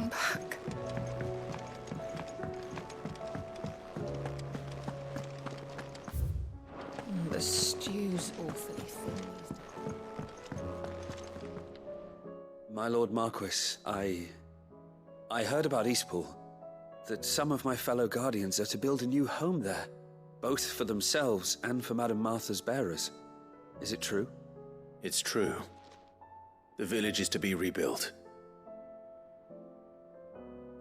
come back. The stew's awfully thin. My Lord Marquis, I heard about Eastpool. That some of my fellow Guardians are to build a new home there, both for themselves and for Madame Martha's bearers. Is it true? It's true. The village is to be rebuilt.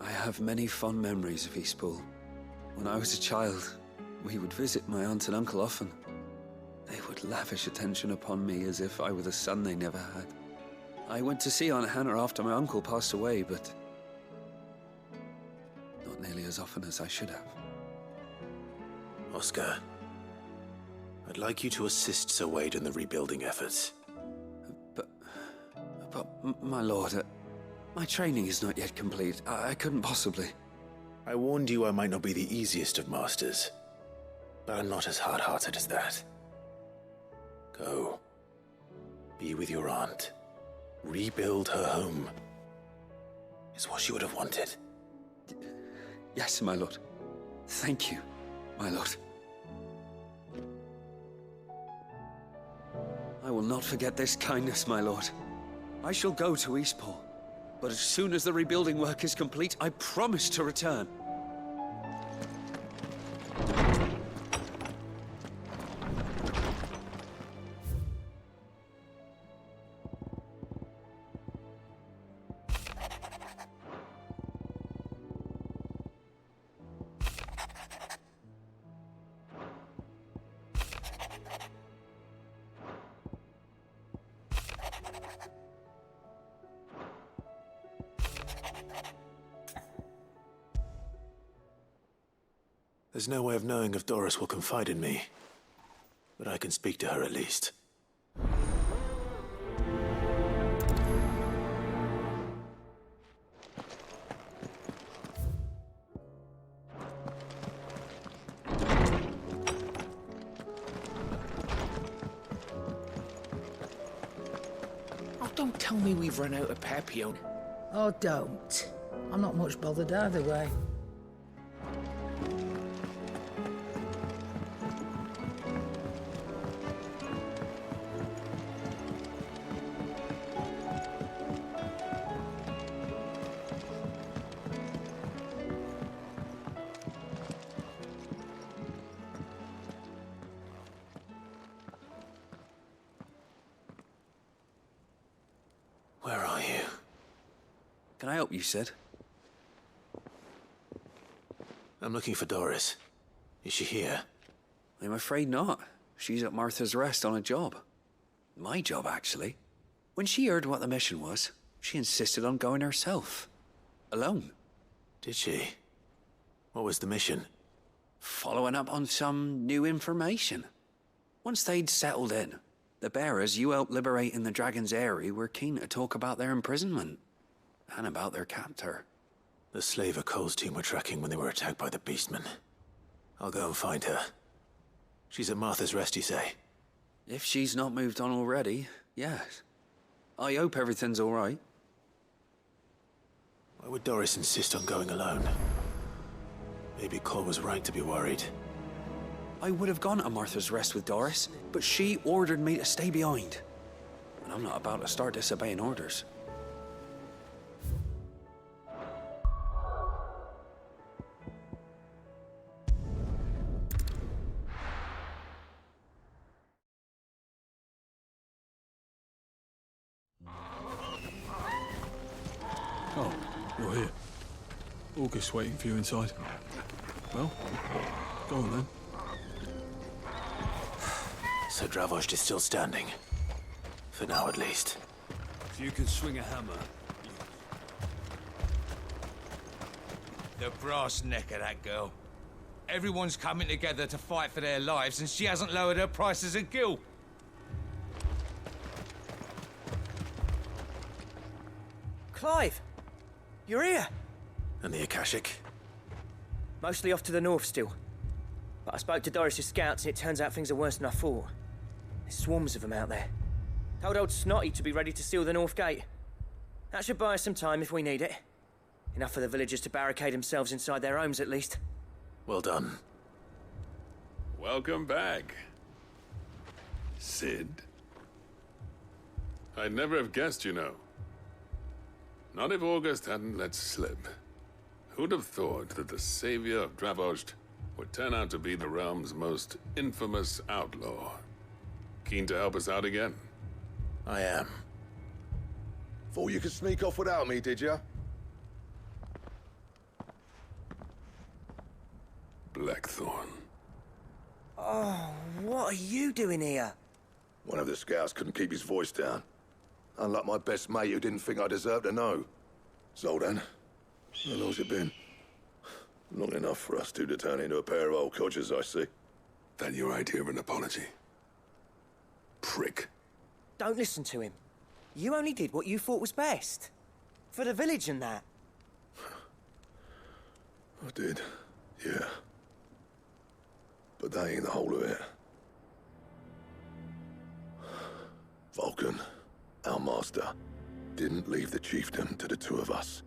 I have many fond memories of Eastpool. When I was a child, we would visit my aunt and uncle often. They would lavish attention upon me as if I were the son they never had. I went to see Aunt Hannah after my uncle passed away, but not nearly as often as I should have. Oscar, I'd like you to assist Sir Wade in the rebuilding efforts. But my lord, my training is not yet complete. I couldn't possibly. I warned you I might not be the easiest of masters, but I'm not as hard-hearted as that. Go. Be with your aunt. Rebuild her home. Is what she would have wanted. Yes, my lord. Thank you, my lord. I will not forget this kindness, my lord. I shall go to Eastpool, but as soon as the rebuilding work is complete, I promise to return. There's no way of knowing if Doris will confide in me, but I can speak to her at least. Oh, don't tell me we've run out of Papillon. Oh, don't. I'm not much bothered either way. Where are you? Can I help you, Sid? I'm looking for Doris. Is she here? I'm afraid not. She's at Martha's Rest on a job. My job, actually. When she heard what the mission was, she insisted on going herself. Alone. Did she? What was the mission? Following up on some new information. Once they'd settled in, the bearers you helped liberate in the Dragon's Eyrie were keen to talk about their imprisonment. And about their captor. The slaver Cole's team were tracking when they were attacked by the Beastmen. I'll go and find her. She's at Martha's Rest, you say? If she's not moved on already, yes. I hope everything's all right. Why would Doris insist on going alone? Maybe Cole was right to be worried. I would have gone to Martha's Rest with Doris, but she ordered me to stay behind. And I'm not about to start disobeying orders. Oh, you're here. August's waiting for you inside. Well, go on then. So Dravost is still standing. For now, at least. If you can swing a hammer. The brass neck of that girl. Everyone's coming together to fight for their lives, and she hasn't lowered her prices a gill. Clive! You're here! And the Akashic? Mostly off to the north still. But I spoke to Doris's scouts and it turns out things are worse than I thought. There's swarms of them out there. Told old Snotty to be ready to seal the north gate. That should buy us some time if we need it. Enough for the villagers to barricade themselves inside their homes, at least. Well done. Welcome back, Sid. I'd never have guessed, you know. Not if August hadn't let slip. Who'd have thought that the savior of Dravost would turn out to be the realm's most infamous outlaw? Keen to help us out again? I am. Thought you could sneak off without me, did you? Blackthorn. Oh, what are you doing here? One of the scouts couldn't keep his voice down. Unlike my best mate who didn't think I deserved to know. Zoldan, how long's it been? Long enough for us two to turn into a pair of old codgers, I see. That your idea of an apology? Prick. Don't listen to him. You only did what you thought was best. For the village and that. I did, yeah. But that ain't the whole of it. Vulcan, our master, didn't leave the chiefdom to the two of us.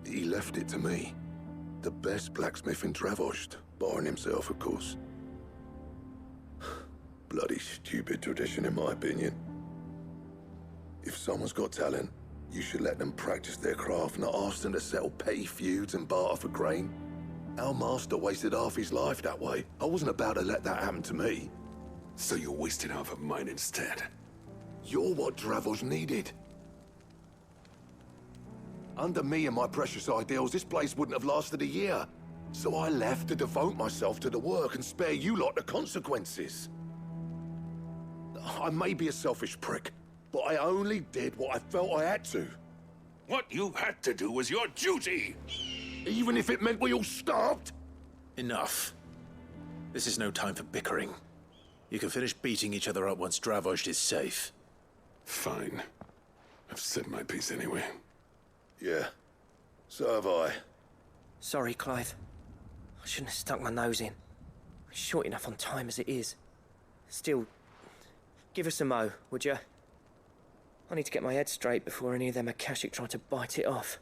He left it to me. The best blacksmith in Dravost, barring himself, of course. Bloody stupid tradition, in my opinion. If someone's got talent, you should let them practice their craft, not ask them to settle petty feuds and barter for grain. Our master wasted half his life that way. I wasn't about to let that happen to me. So you wasted half of mine instead. You're what Dravost needed. Under me and my precious ideals, this place wouldn't have lasted a year. So I left to devote myself to the work and spare you lot the consequences. I may be a selfish prick, but I only did what I felt I had to. What you had to do was your duty! Even if it meant we all starved? Enough. This is no time for bickering. You can finish beating each other up once Dravost is safe. Fine. I've said my piece anyway. Yeah, so have I. Sorry, Clive. I shouldn't have stuck my nose in. We're short enough on time as it is. Still, give us a mo, would you? I need to get my head straight before any of them Akashic try to bite it off.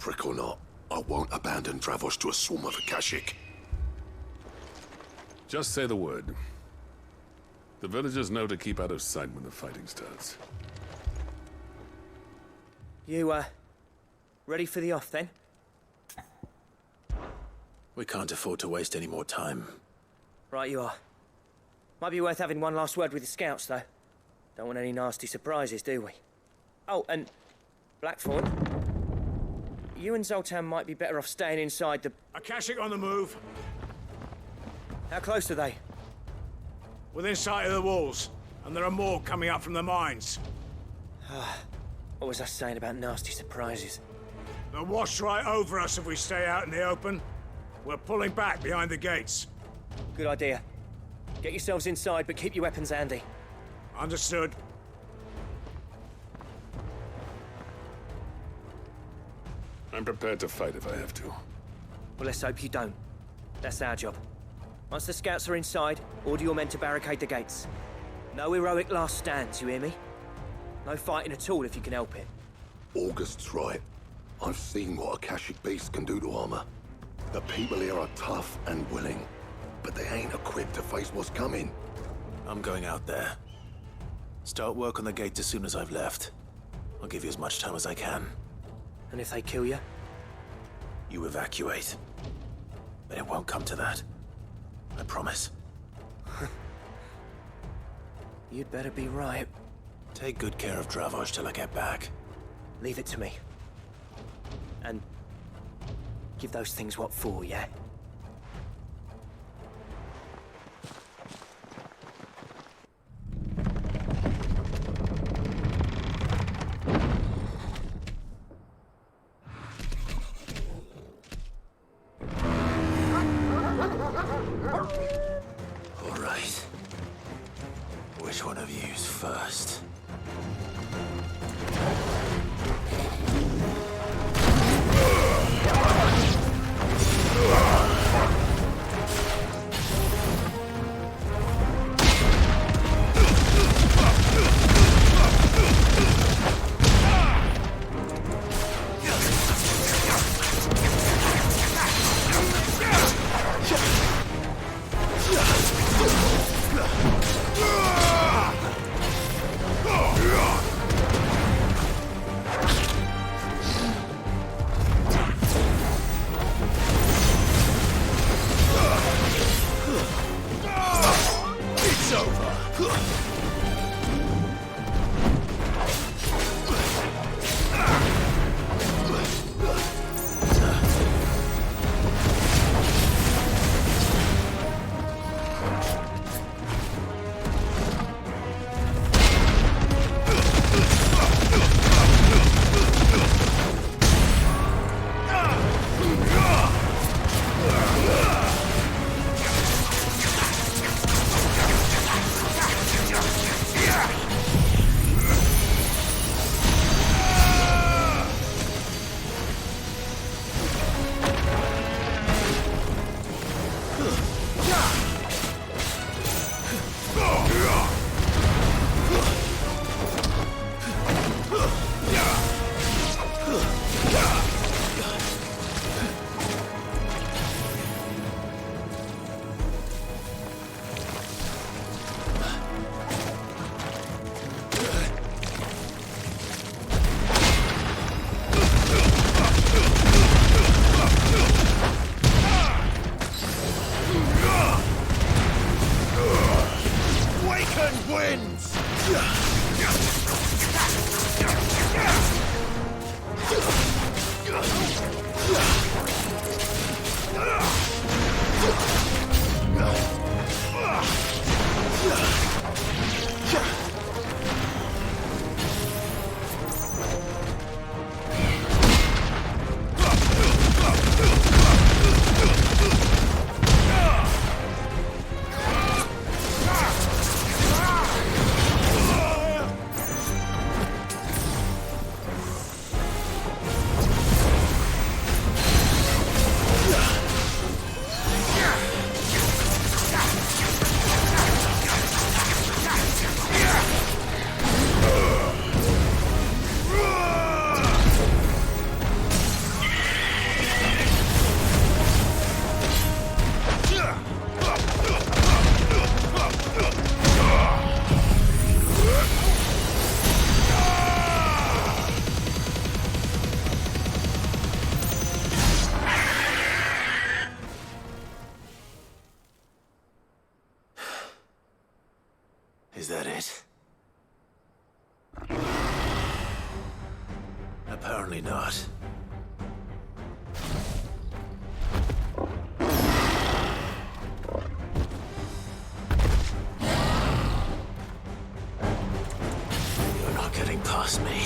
Prick or not, I won't abandon Dravost to a swarm of Akashic. Just say the word. The villagers know to keep out of sight when the fighting starts. You, ready for the off, then? We can't afford to waste any more time. Right you are. Might be worth having one last word with the scouts, though. Don't want any nasty surprises, do we? Oh, and Blackthorn, you and Zoltan might be better off staying inside the... Akashic on the move. How close are they? Within sight of the walls. And there are more coming up from the mines. What was I saying about nasty surprises? They'll wash right over us if we stay out in the open. We're pulling back behind the gates. Good idea. Get yourselves inside, but keep your weapons handy. Understood. I'm prepared to fight if I have to. Well, let's hope you don't. That's our job. Once the scouts are inside, order your men to barricade the gates. No heroic last stands, you hear me? No fighting at all if you can help it. August's right. I've seen what Akashic beasts can do to armor. The people here are tough and willing, but they ain't equipped to face what's coming. I'm going out there. Start work on the gate as soon as I've left. I'll give you as much time as I can. And if they kill you? You evacuate. But it won't come to that. I promise. You'd better be right. Take good care of Dravost till I get back. Leave it to me. And give those things what for, yeah? All right. Which one of you's first? Is that it? Apparently not. You're not getting past me.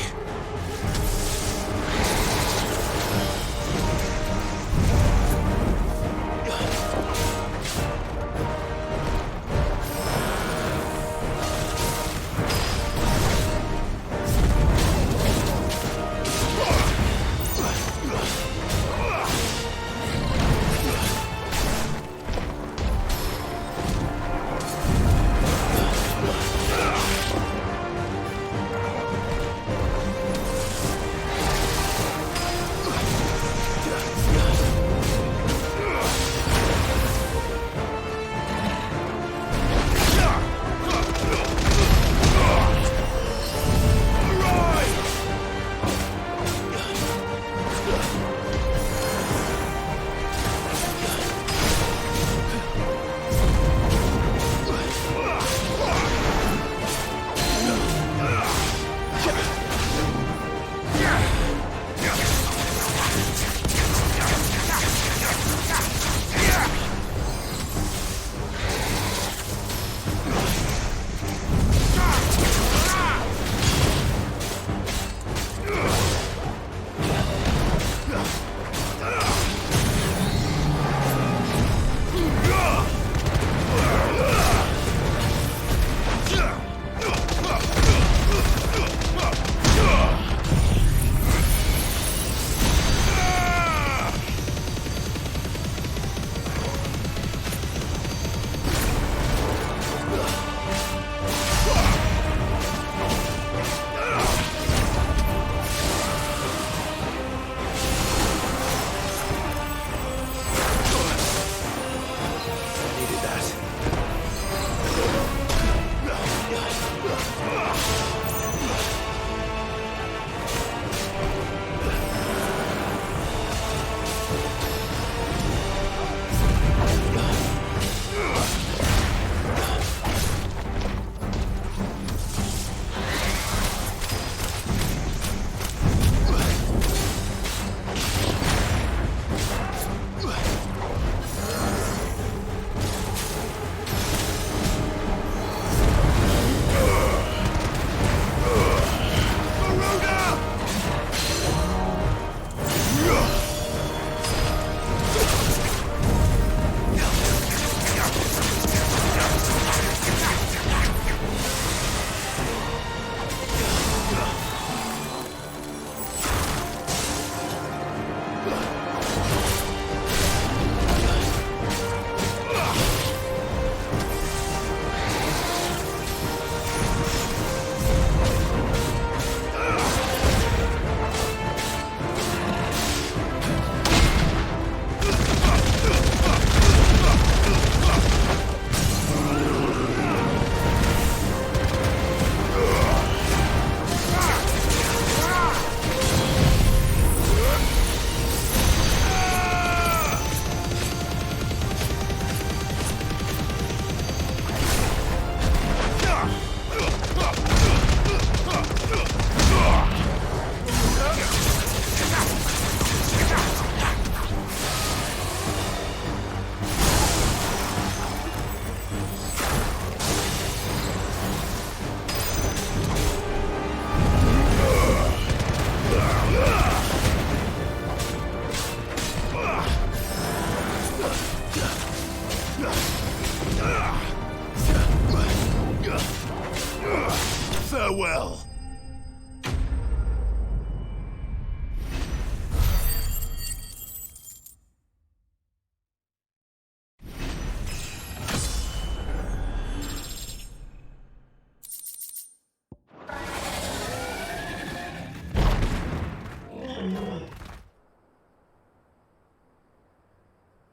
Farewell.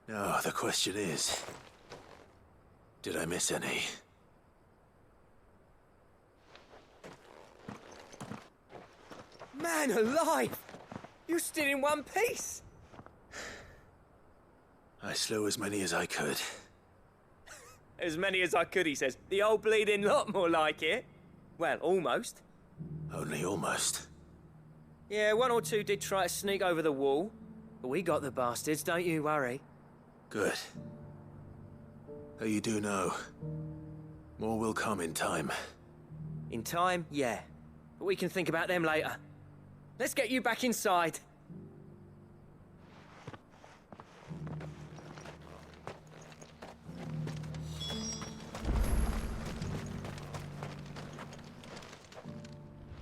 Now, the question is, did I miss any? Man alive! You're still in one piece! I slew as many as I could. As many as I could, he says. The old bleeding lot, more like it. Well, almost. Only almost. Yeah, one or two did try to sneak over the wall. But we got the bastards, don't you worry. Good. Though you do know, more will come in time. In time, yeah. But we can think about them later. Let's get you back inside.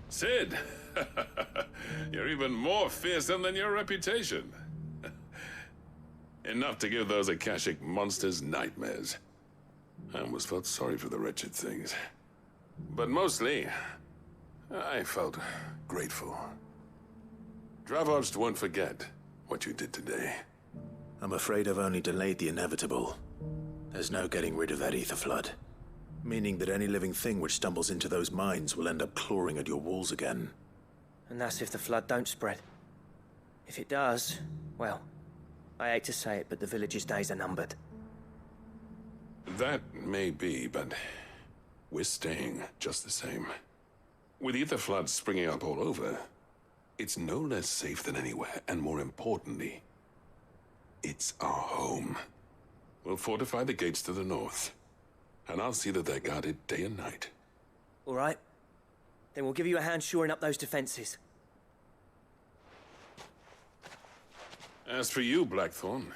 Sid! You're even more fearsome than your reputation. Enough to give those Akashic monsters nightmares. I almost felt sorry for the wretched things. But mostly, I felt grateful. Dravojst won't forget what you did today. I'm afraid I've only delayed the inevitable. There's no getting rid of that ether flood. Meaning that any living thing which stumbles into those mines will end up clawing at your walls again. And that's if the flood don't spread. If it does, well, I hate to say it, but the village's days are numbered. That may be, but we're staying just the same. With ether floods springing up all over, it's no less safe than anywhere, and more importantly, it's our home. We'll fortify the gates to the north, and I'll see that they're guarded day and night. All right. Then we'll give you a hand shoring up those defenses. As for you, Blackthorn,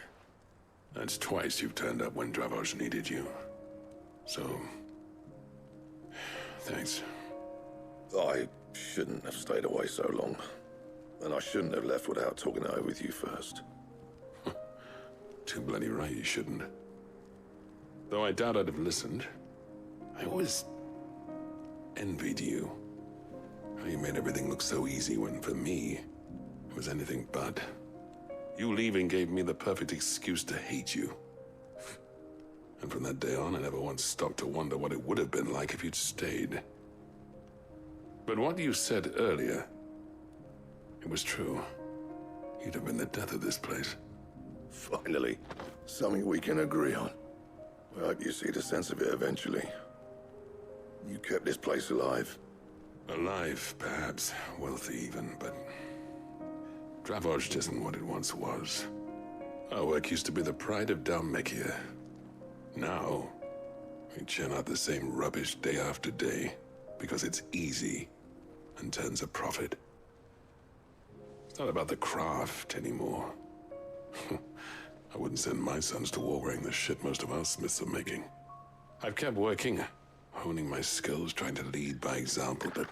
that's twice you've turned up when Dravoj needed you. So, thanks. I shouldn't have stayed away so long. And I shouldn't have left without talking it over with you first. Too bloody right you shouldn't. Though I doubt I'd have listened. I always envied you. How you made everything look so easy when, for me, it was anything but. You leaving gave me the perfect excuse to hate you. And from that day on, I never once stopped to wonder what it would have been like if you'd stayed. But what you said earlier, it was true. You'd have been the death of this place. Finally, something we can agree on. I hope you see the sense of it eventually. You kept this place alive. Alive, perhaps. Wealthy even, but Dravoj isn't what it once was. Our work used to be the pride of Dalmekia. Now, we churn out the same rubbish day after day because it's easy and turns a profit. It's not about the craft anymore. I wouldn't send my sons to war wearing the shit most of our smiths are making. I've kept working, honing my skills, trying to lead by example, but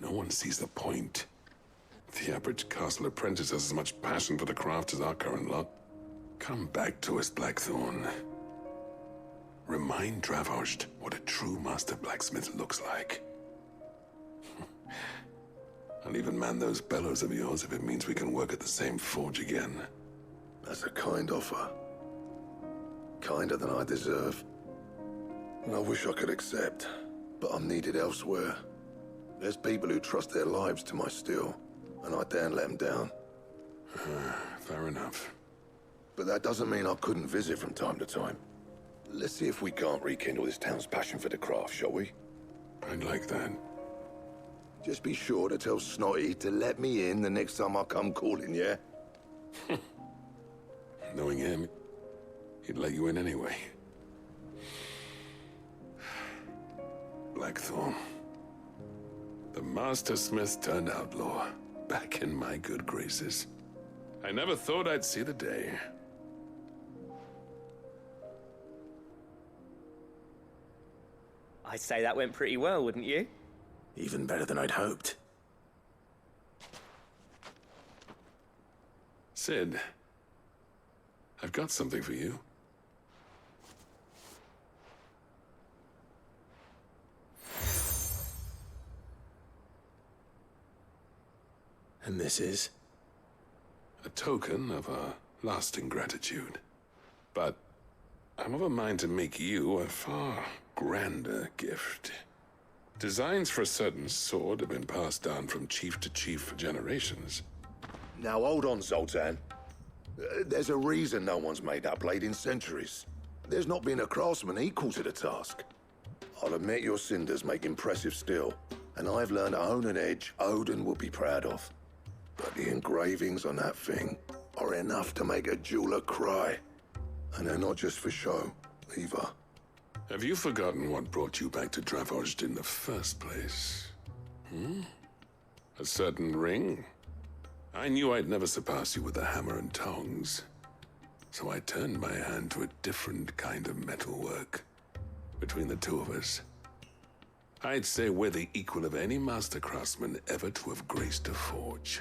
no one sees the point. The average castle apprentice has as much passion for the craft as our current lot. Come back to us, Blackthorn. Remind Dravoj what a true master blacksmith looks like. I'll even man those bellows of yours if it means we can work at the same forge again. That's a kind offer. Kinder than I deserve. And I wish I could accept, but I'm needed elsewhere. There's people who trust their lives to my steel, and I daren't let them down. Fair enough. But that doesn't mean I couldn't visit from time to time. Let's see if we can't rekindle this town's passion for the craft, shall we? I'd like that. Just be sure to tell Snotty to let me in the next time I come calling, yeah? Knowing him, he'd let you in anyway. Blackthorn. The Master Smith turned outlaw, back in my good graces. I never thought I'd see the day. I'd say that went pretty well, wouldn't you? Even better than I'd hoped. Sid, I've got something for you. And this is? A token of our lasting gratitude. But I'm of a mind to make you a far grander gift. Designs for a certain sword have been passed down from chief to chief for generations. Now hold on, Zoltan. There's a reason no one's made that blade in centuries. There's not been a craftsman equal to the task. I'll admit your cinders make impressive steel, and I've learned to own an edge Odin will be proud of. But the engravings on that thing are enough to make a jeweler cry. And they're not just for show, either. Have you forgotten what brought you back to Dravozd in the first place? A certain ring? I knew I'd never surpass you with a hammer and tongs. So I turned my hand to a different kind of metalwork. Between the two of us, I'd say we're the equal of any master craftsman ever to have graced a forge.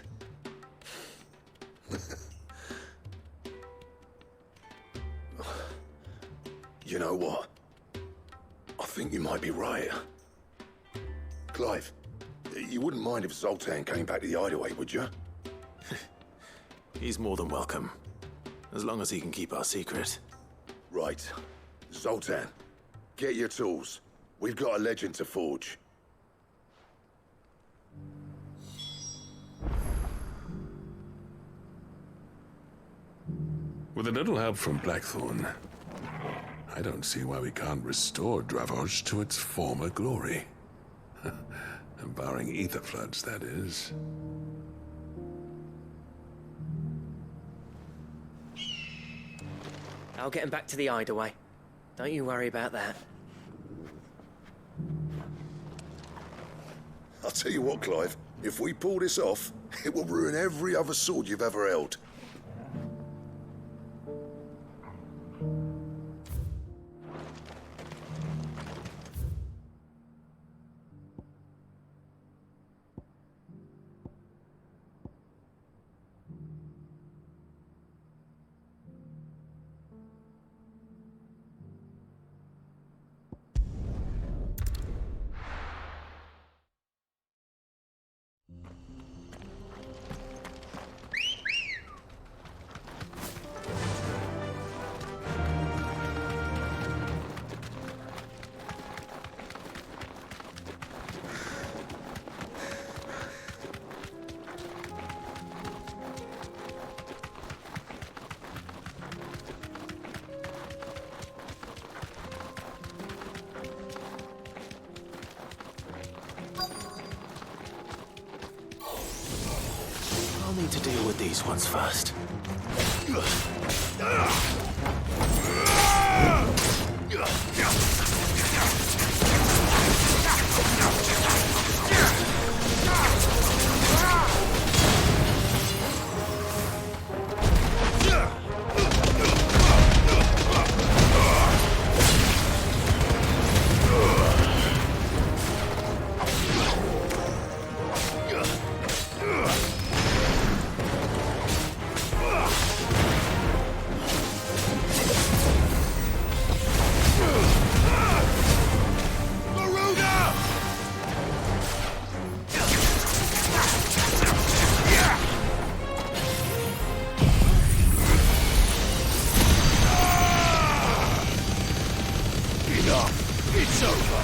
You know what? I think you might be right. Clive, you wouldn't mind if Zoltan came back to the Hideaway, would you? He's more than welcome. As long as he can keep our secret. Right. Zoltan, get your tools. We've got a legend to forge. With a little help from Blackthorn, I don't see why we can't restore Dravozd to its former glory. Barring ether floods, that is. I'll get him back to the Hideaway. Don't you worry about that. I'll tell you what, Clive. If we pull this off, it will ruin every other sword you've ever held. I'll need to deal with these ones first. It's over.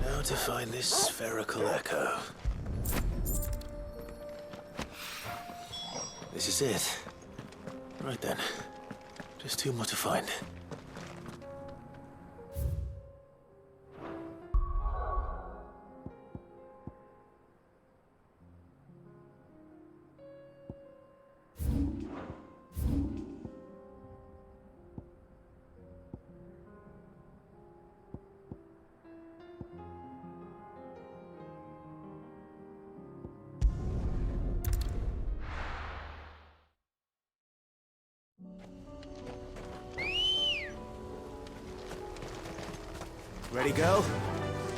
Now to find this spherical echo. This is it. Right then. Just two more to find. Ready, go?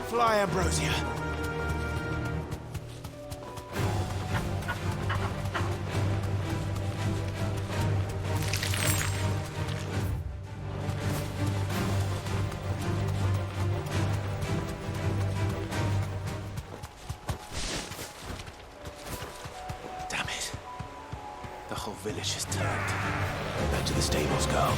Fly, Ambrosia. Damn it. The whole village has turned. Back to the stables go.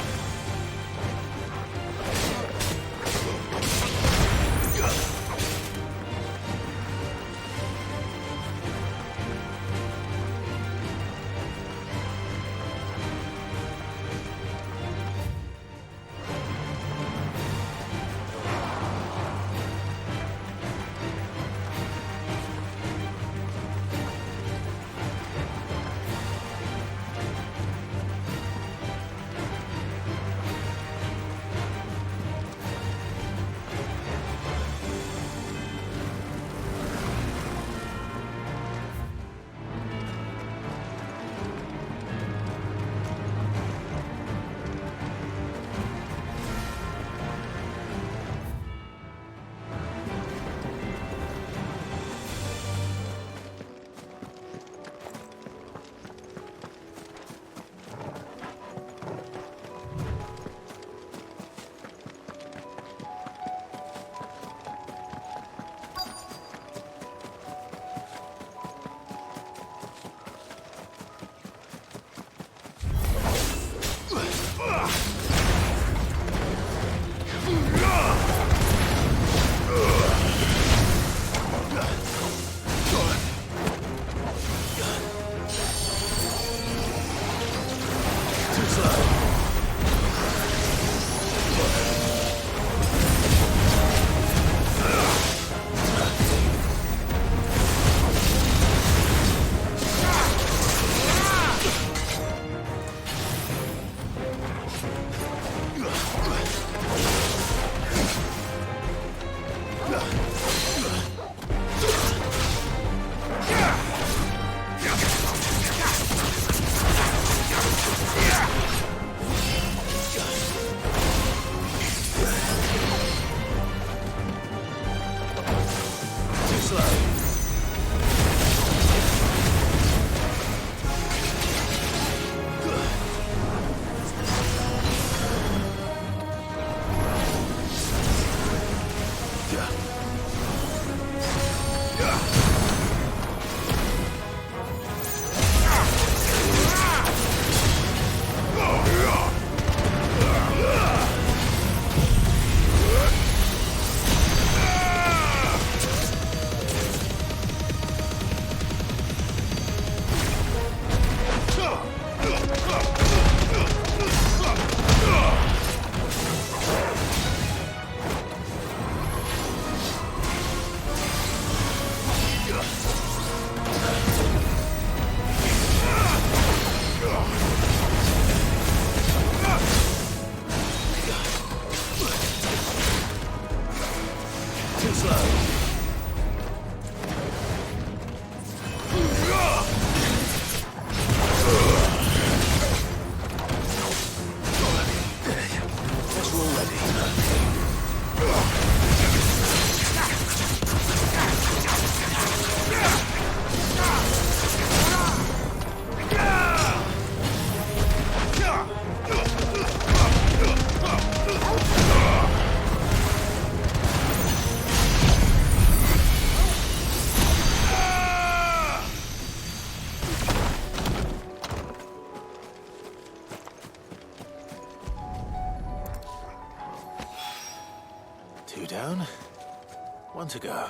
On to go.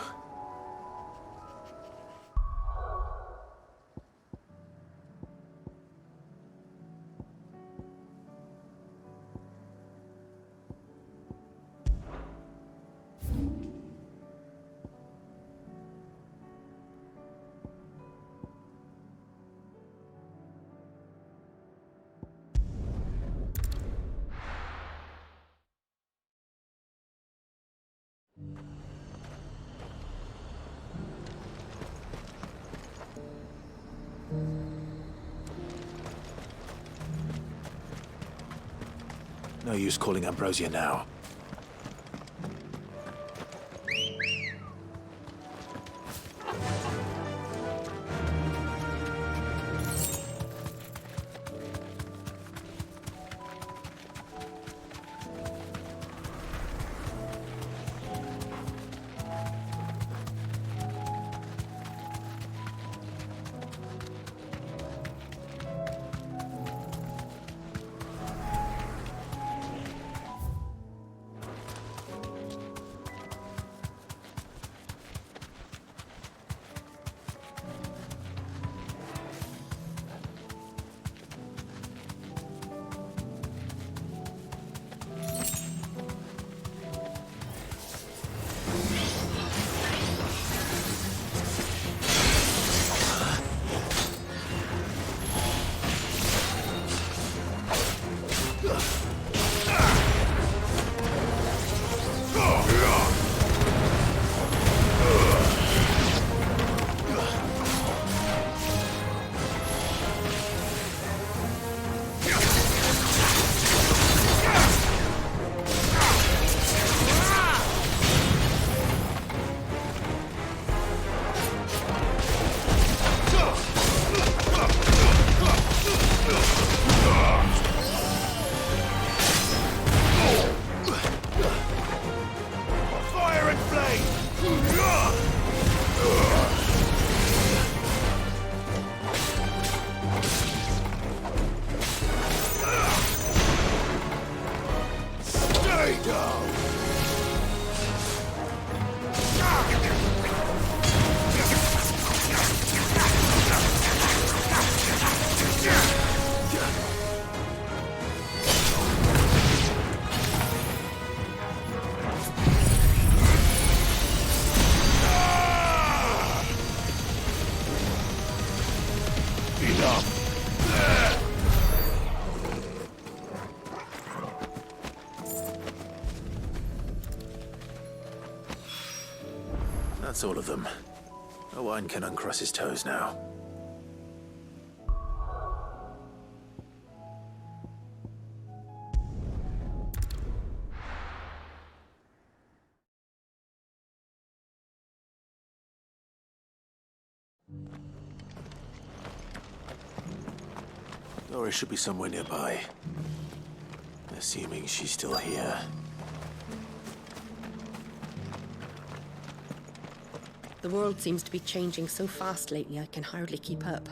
No use calling Ambrosia now. That's all of them. Owain can uncross his toes now. Doris should be somewhere nearby. Assuming she's still here. The world seems to be changing so fast lately I can hardly keep up.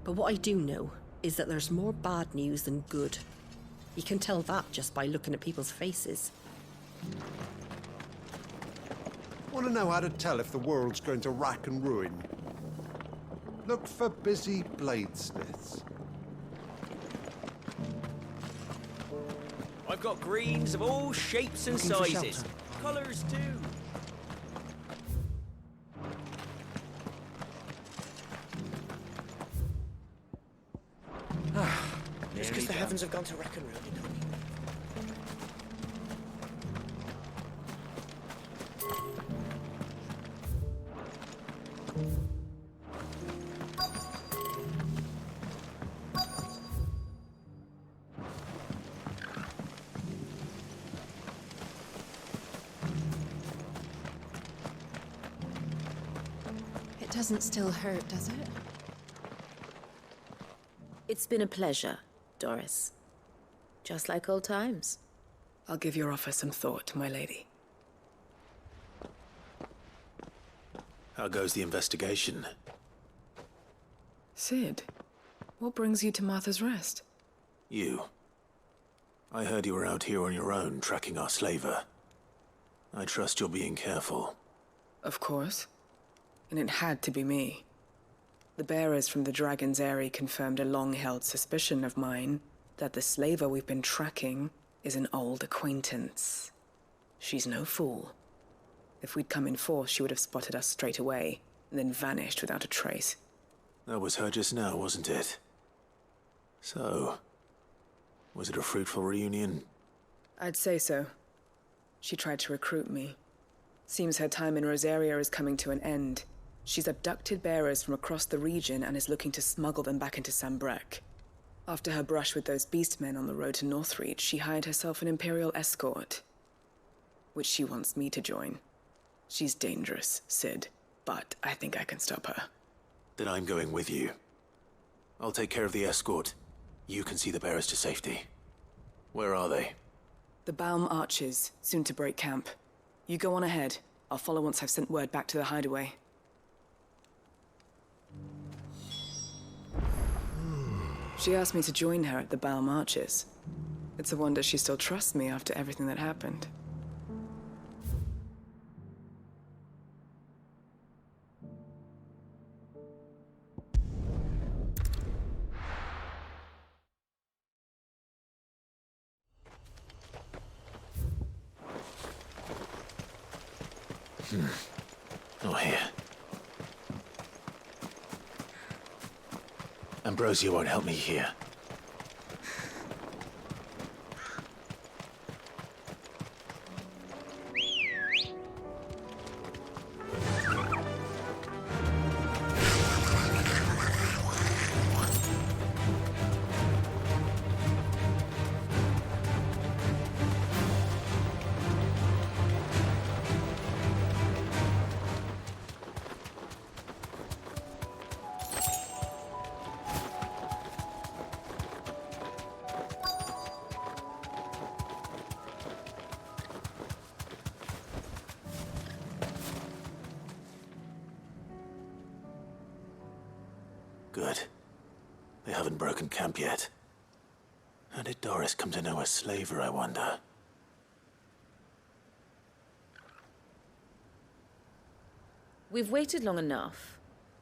But what I do know is that there's more bad news than good. You can tell that just by looking at people's faces. Want to know how to tell if the world's going to rack and ruin? Look for busy bladesmiths. I've got greens of all shapes and sizes. Colours too. Just because the heavens have gone to wreck and ruin, you know. It doesn't still hurt, does it? It's been a pleasure, Doris. Just like old times. I'll give your offer some thought, my lady. How goes the investigation? Sid, what brings you to Martha's Rest? You. I heard you were out here on your own, tracking our slaver. I trust you're being careful. Of course. And it had to be me. The bearers from the Dragon's Eyrie confirmed a long-held suspicion of mine that the slaver we've been tracking is an old acquaintance. She's no fool. If we'd come in force, she would have spotted us straight away, and then vanished without a trace. That was her just now, wasn't it? So, was it a fruitful reunion? I'd say so. She tried to recruit me. Seems her time in Rosaria is coming to an end. She's abducted bearers from across the region and is looking to smuggle them back into Sambrek. After her brush with those beastmen on the road to Northreach, she hired herself an Imperial escort, which she wants me to join. She's dangerous, Sid, but I think I can stop her. Then I'm going with you. I'll take care of the escort. You can see the bearers to safety. Where are they? The Balm Archers, soon to break camp. You go on ahead. I'll follow once I've sent word back to the hideaway. She asked me to join her at the Balm Archers. It's a wonder she still trusts me after everything that happened. Oh, here. Ambrosia won't help me here. Good. They haven't broken camp yet. How did Doris come to know a slaver, I wonder? We've waited long enough.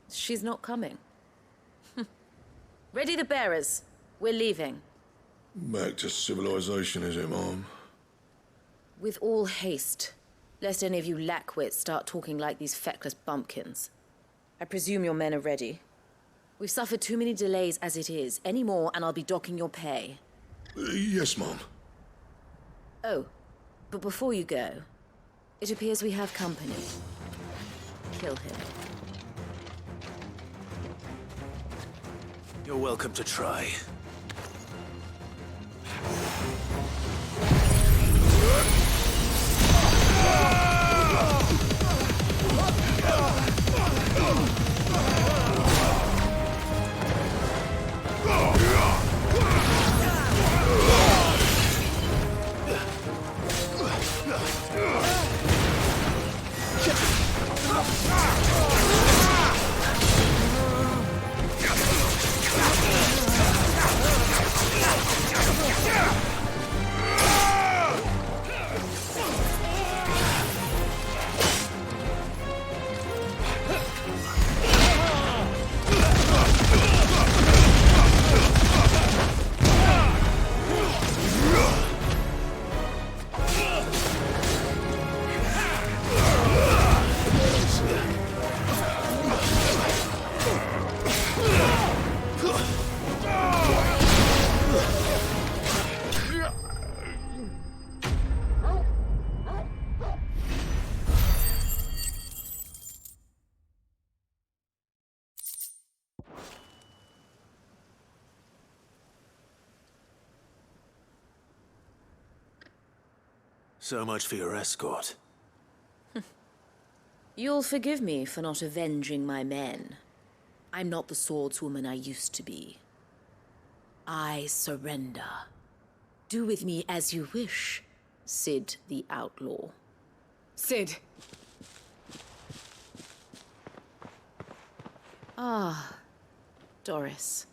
She's not coming. Ready the bearers. We're leaving. Back to civilization, is it, Mom? With all haste, lest any of you lackwits start talking like these feckless bumpkins. I presume your men are ready. We've suffered too many delays as it is. Any more, and I'll be docking your pay. Yes, Mom. Oh, but before you go, it appears we have company. Kill him. You're welcome to try. So much for your escort. You'll forgive me for not avenging my men. I'm not the swordswoman I used to be. I surrender. Do with me as you wish, Sid the Outlaw. Sid! Ah, Doris.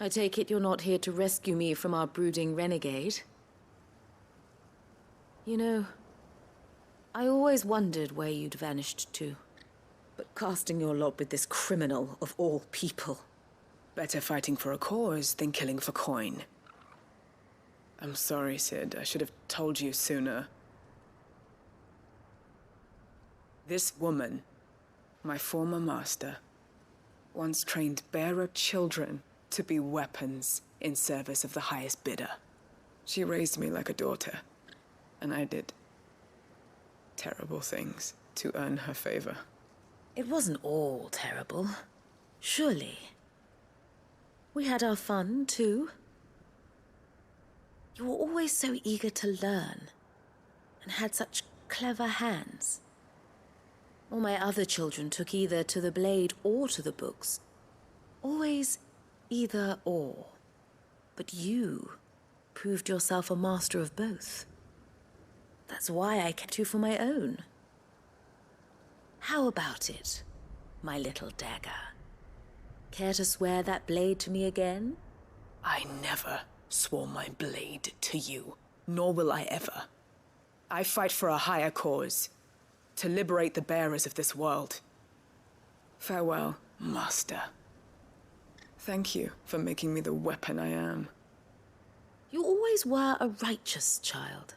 I take it you're not here to rescue me from our brooding renegade? You know, I always wondered where you'd vanished to. But casting your lot with this criminal of all people. Better fighting for a cause than killing for coin. I'm sorry, Sid. I should have told you sooner. This woman, my former master, once trained bearer children to be weapons in service of the highest bidder. She raised me like a daughter, and I did terrible things to earn her favor. It wasn't all terrible, surely. We had our fun, too. You were always so eager to learn, and had such clever hands. All my other children took either to the blade or to the books. Always either or. But you proved yourself a master of both. That's why I kept you for my own. How about it, my little dagger? Care to swear that blade to me again? I never swore my blade to you, nor will I ever. I fight for a higher cause, to liberate the bearers of this world. Farewell, Master. Thank you for making me the weapon I am. You always were a righteous child.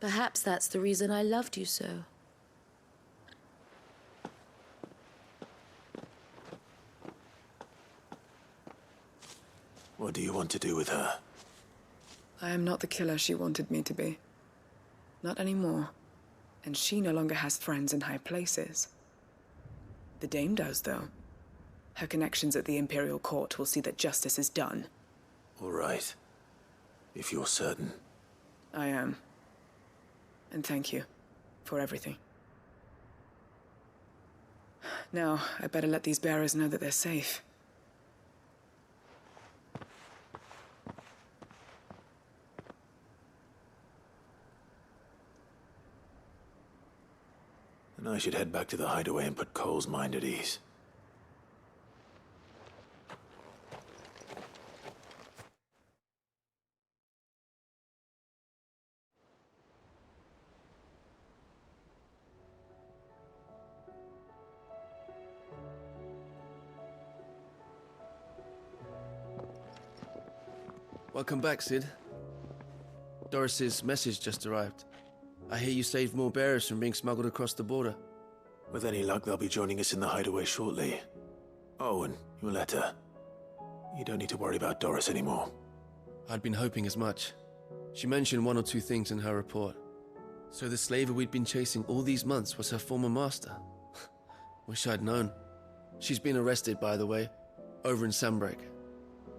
Perhaps that's the reason I loved you so. What do you want to do with her? I am not the killer she wanted me to be. Not anymore. And she no longer has friends in high places. The Dame does, though. Her connections at the Imperial Court will see that justice is done. All right. If you're certain. I am. And thank you for everything. Now, I better let these bearers know that they're safe. And I should head back to the hideaway and put Cole's mind at ease. Welcome back, Sid. Doris's message just arrived. I hear you saved more bearers from being smuggled across the border. With any luck, they'll be joining us in the hideaway shortly. Oh, and your letter. You don't need to worry about Doris anymore. I'd been hoping as much. She mentioned one or two things in her report. So the slaver we'd been chasing all these months was her former master. Wish I'd known. She's been arrested, by the way, over in Sunbreak.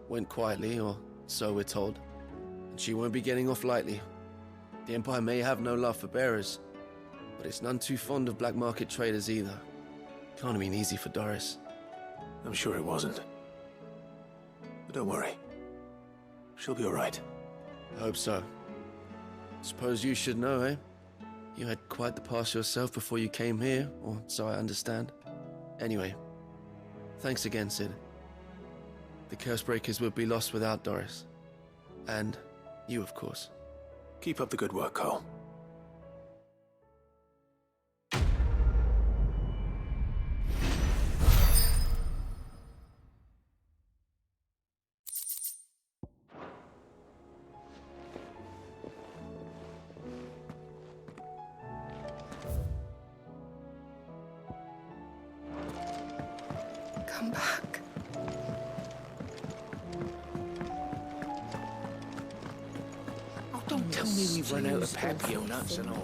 Went quietly, or so we're told. And she won't be getting off lightly. The Empire may have no love for bearers, but it's none too fond of black market traders either. Can't have been easy for Doris. I'm sure it wasn't. But don't worry. She'll be all right. I hope so. Suppose you should know, eh? You had quite the past yourself before you came here, or so I understand. Anyway, thanks again, Sid. The Cursebreakers would be lost without Doris. And you, of course. Keep up the good work, Cole. Come back. Oh, don't tell me we've run out of papio nuts and all.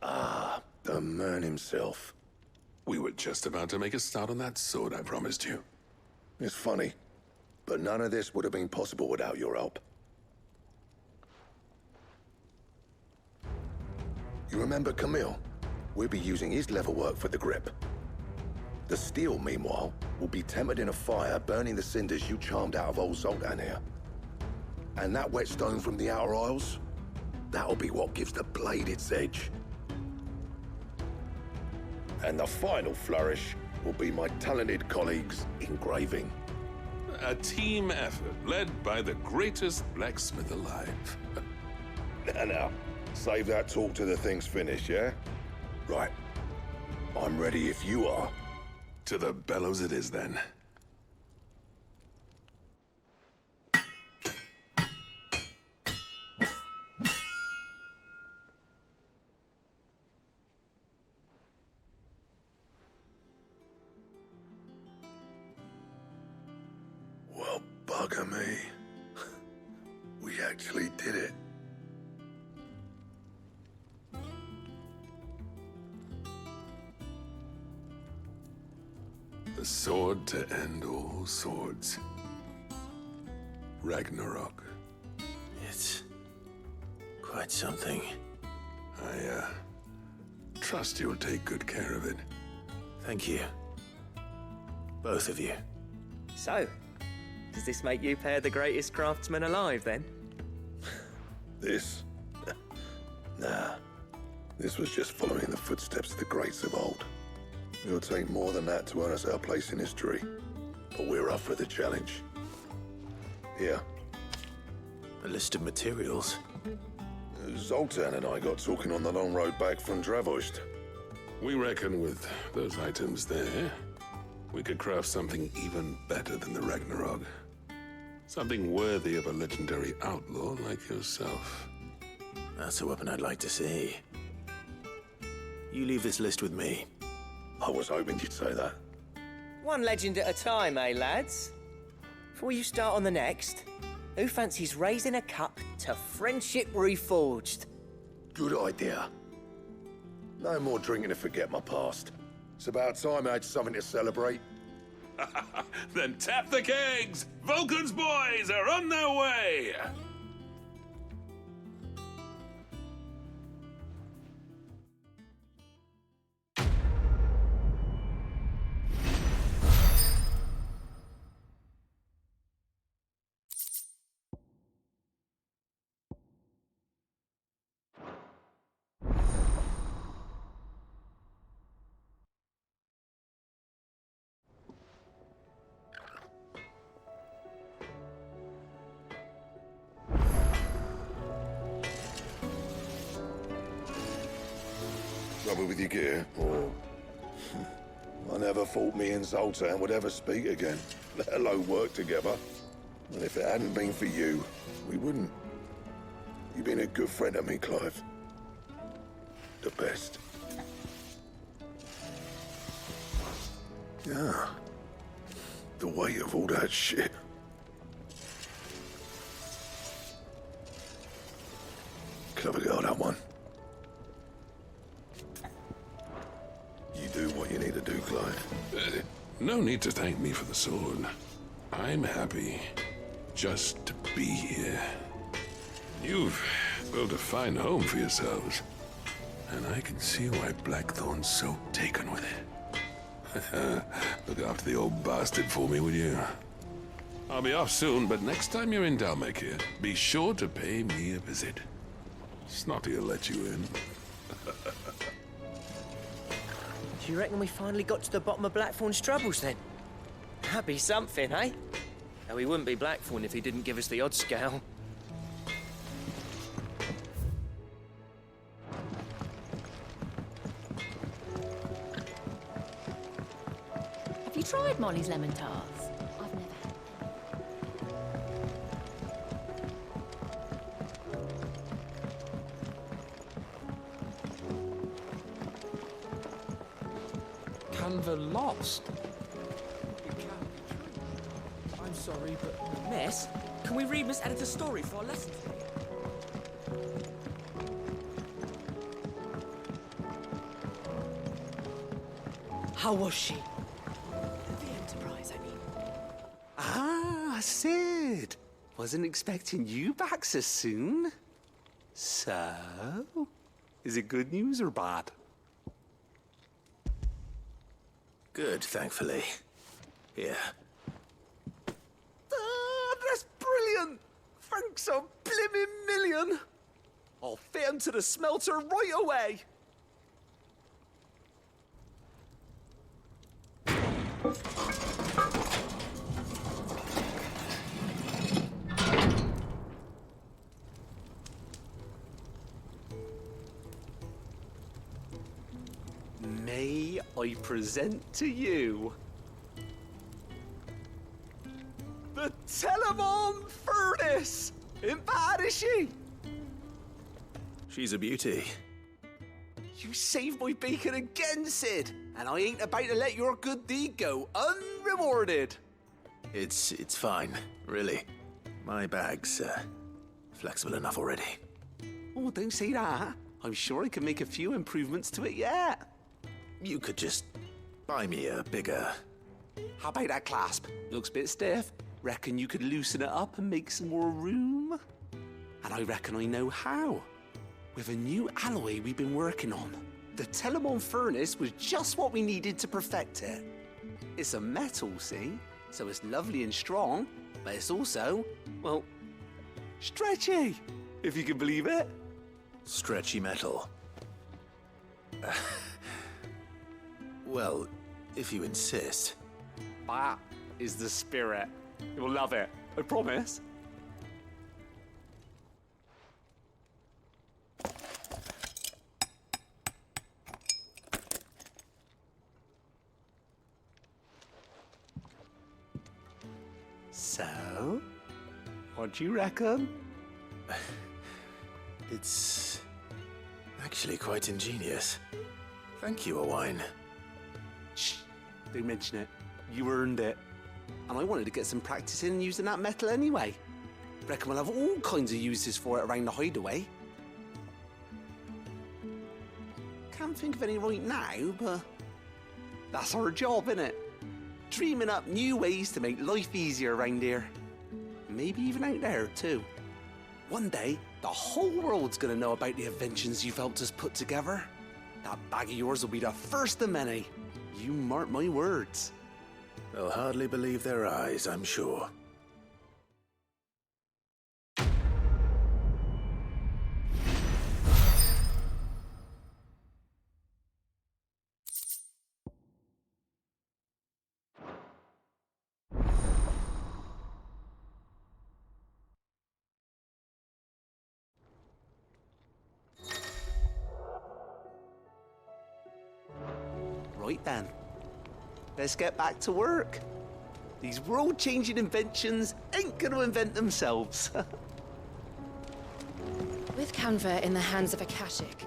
Ah, the man himself. We were just about to make a start on that sword I promised you. It's funny, but none of this would have been possible without your help. You remember Camille? We'll be using his leather work for the grip. The steel, meanwhile, will be tempered in a fire, burning the cinders you charmed out of old Zoltan here. And that whetstone from the Outer Isles, that'll be what gives the blade its edge. And the final flourish will be my talented colleagues engraving. A team effort led by the greatest blacksmith alive. Now, save that talk till the thing's finished, yeah? Right. I'm ready if you are. To the bellows it is, then. Well, bugger me. We actually did it. The sword to end all swords. Ragnarok. It's quite something. I, trust you'll take good care of it. Thank you. Both of you. So, does this make you pair the greatest craftsmen alive, then? This? Nah. This was just following the footsteps of the greats of old. It'll take more than that to earn us our place in history. But we're up for the challenge. Here. A list of materials. Zoltan and I got talking on the long road back from Dravost. We reckon with those items there, we could craft something even better than the Ragnarok. Something worthy of a legendary outlaw like yourself. That's a weapon I'd like to see. You leave this list with me. I was hoping you'd say that. One legend at a time, eh, lads? Before you start on the next, who fancies raising a cup to friendship reforged? Good idea. No more drinking to forget my past. It's about time I had something to celebrate. Then tap the kegs! Vulcan's boys are on their way! Trouble with your gear, or... I never thought me and Zoltan would ever speak again, let alone work together. And if it hadn't been for you, we wouldn't. You've been a good friend to me, Clive. The best. Yeah. The weight of all that shit. Clever girl, that one. You do what you need to do, Clive. No need to thank me for the sword. I'm happy just to be here. You've built a fine home for yourselves, and I can see why Blackthorn's so taken with it. Look after the old bastard for me, will you? I'll be off soon, but next time you're in Dalmekir, be sure to pay me a visit. Snotty'll let you in. Do you reckon we finally got to the bottom of Blackthorn's troubles, then? That'd be something, eh? Though he wouldn't be Blackthorn if he didn't give us the odd scale. Have you tried Molly's lemon tarts? I've never had. Canva lost. It can't be true. I'm sorry, but... Miss, can we read Miss Editor's story for our lesson today? How was she? The Enterprise, I mean. Ah, Sid. Wasn't expecting you back so soon. So, is it good news or bad? Good, thankfully. Here. Ah, that's brilliant! Thanks a blimmin' million! I'll fit 'em to the smelter right away! May I present to you the Telemon Furnace? Ain't bad, is she? She's a beauty. You saved my bacon again, Sid, and I ain't about to let your good deed go unrewarded. It's fine, really. My bag's flexible enough already. Oh, don't say that. I'm sure I can make a few improvements to it yet. You could just buy me a bigger... How about that clasp? Looks a bit stiff. Reckon you could loosen it up and make some more room? And I reckon I know how. With a new alloy we've been working on. The Telemon Furnace was just what we needed to perfect it. It's a metal, see? So it's lovely and strong, but it's also, well, stretchy, if you can believe it. Stretchy metal. Well, if you insist. That is the spirit. You'll love it, I promise. So, what do you reckon? It's actually quite ingenious. Thank you, Owain. Shh, don't mention it. You earned it. And I wanted to get some practice in using that metal anyway. Reckon we'll have all kinds of uses for it around the hideaway. Can't think of any right now, but that's our job, innit? Dreaming up new ways to make life easier around here. Maybe even out there, too. One day, the whole world's gonna know about the inventions you've helped us put together. That bag of yours will be the first of many. You mark my words. They'll hardly believe their eyes, I'm sure. Right then. Let's get back to work. These world-changing inventions ain't gonna invent themselves. With Canva in the hands of a Kashik,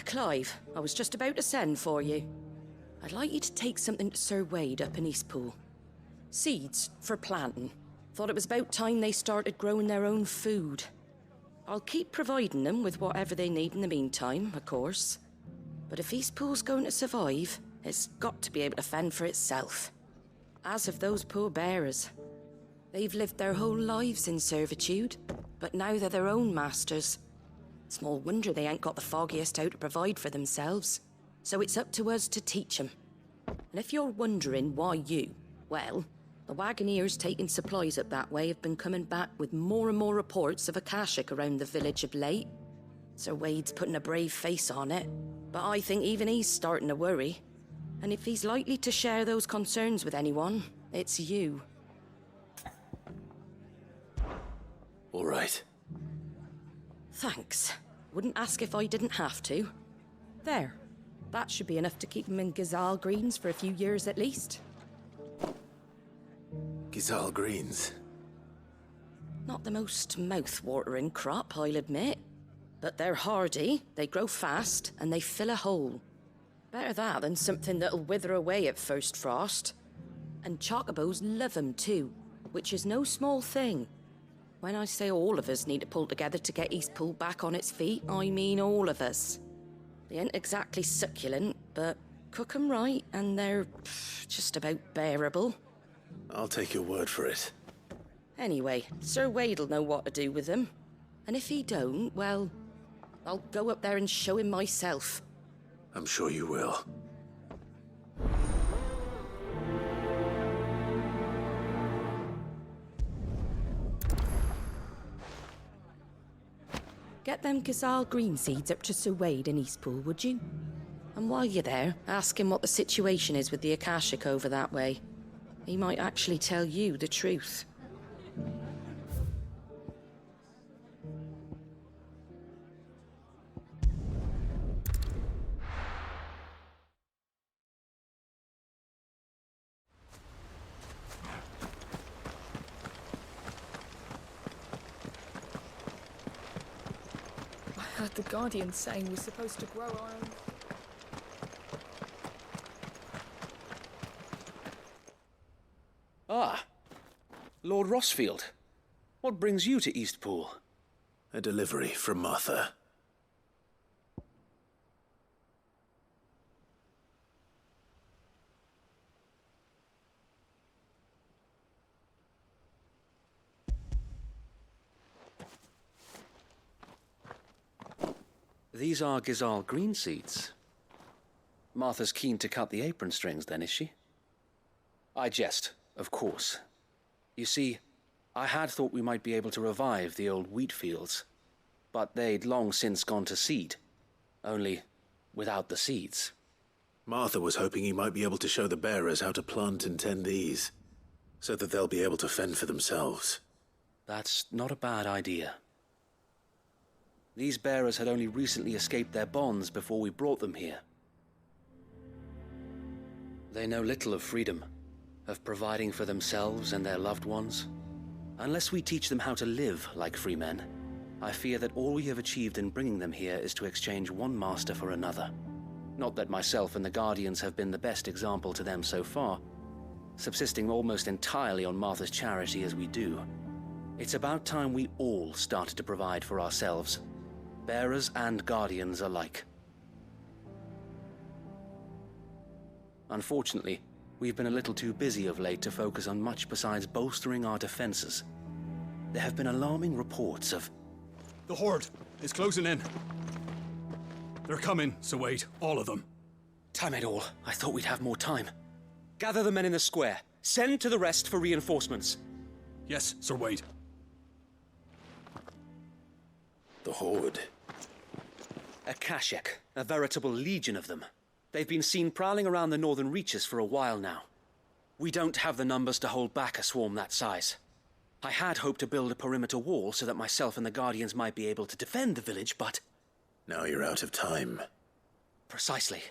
Clive, I was just about to send for you. I'd like you to take something to Sir Wade up in Eastpool. Seeds for planting. Thought it was about time they started growing their own food. I'll keep providing them with whatever they need in the meantime, of course. But if Eastpool's going to survive, it's got to be able to fend for itself. As have those poor bearers. They've lived their whole lives in servitude, but now they're their own masters. Small wonder they ain't got the foggiest how to provide for themselves. So it's up to us to teach them. And if you're wondering why you, well, the wagoneers taking supplies up that way have been coming back with more and more reports of Akashic around the village of late. Sir Wade's putting a brave face on it, but I think even he's starting to worry. And if he's likely to share those concerns with anyone, it's you. All right. Thanks. Wouldn't ask if I didn't have to. There. That should be enough to keep him in Gazal Greens for a few years at least. Gazal Greens? Not the most mouth-watering crop, I'll admit. But they're hardy, they grow fast, and they fill a hole. Better that than something that'll wither away at first frost. And chocobos love 'em too, which is no small thing. When I say all of us need to pull together to get Eastpool back on its feet, I mean all of us. They ain't exactly succulent, but cook 'em right and they're just about bearable. I'll take your word for it. Anyway, Sir Wade'll know what to do with them. And if he don't, well, I'll go up there and show him myself. I'm sure you will. Get them Gazal green seeds up to Sir Wade in Eastpool, would you? And while you're there, ask him what the situation is with the Akashic over that way. He might actually tell you the truth. I heard the Guardian saying we're supposed to grow our own... Ah, Lord Rossfield. What brings you to Eastpool? A delivery from Martha. These are Gazal green seeds. Martha's keen to cut the apron strings then, is she? I jest, of course. You see, I had thought we might be able to revive the old wheat fields, but they'd long since gone to seed, only without the seeds. Martha was hoping he might be able to show the bearers how to plant and tend these, so that they'll be able to fend for themselves. That's not a bad idea. These bearers had only recently escaped their bonds before we brought them here. They know little of freedom, of providing for themselves and their loved ones. Unless we teach them how to live like free men, I fear that all we have achieved in bringing them here is to exchange one master for another. Not that myself and the Guardians have been the best example to them so far, subsisting almost entirely on Martha's charity as we do. It's about time we all started to provide for ourselves, bearers and Guardians alike. Unfortunately, we've been a little too busy of late to focus on much besides bolstering our defenses. There have been alarming reports of... The Horde is closing in. They're coming, Sir Wade, all of them. Damn it all, I thought we'd have more time. Gather the men in the square. Send to the rest for reinforcements. Yes, Sir Wade. The Horde. Akashic, a veritable legion of them. They've been seen prowling around the northern reaches for a while now. We don't have the numbers to hold back a swarm that size. I had hoped to build a perimeter wall so that myself and the Guardians might be able to defend the village, but... Now you're out of time. Precisely.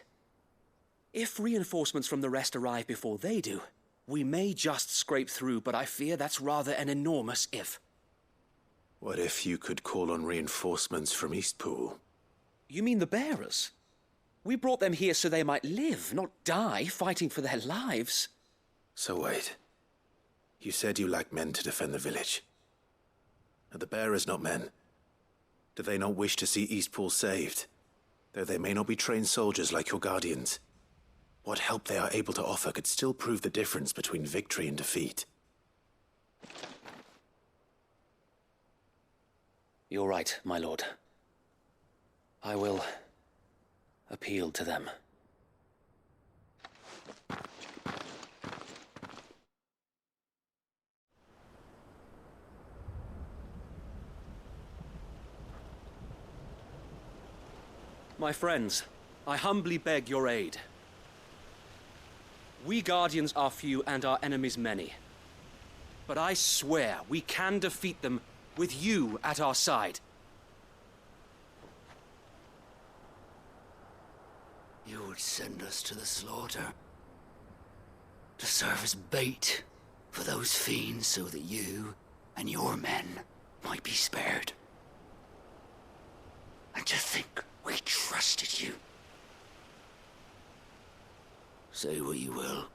If reinforcements from the rest arrive before they do, we may just scrape through, but I fear that's rather an enormous if. What if you could call on reinforcements from Eastpool? You mean the bearers? We brought them here so they might live, not die, fighting for their lives. So wait. You said you lack men to defend the village. Are the bearers not men? Do they not wish to see Eastpool saved? Though they may not be trained soldiers like your Guardians. What help they are able to offer could still prove the difference between victory and defeat. You're right, my lord. I will appeal to them. My friends, I humbly beg your aid. We Guardians are few and our enemies many. But I swear we can defeat them with you at our side. You would send us to the slaughter, to serve as bait for those fiends so that you and your men might be spared. And to think we trusted you. Say what you will,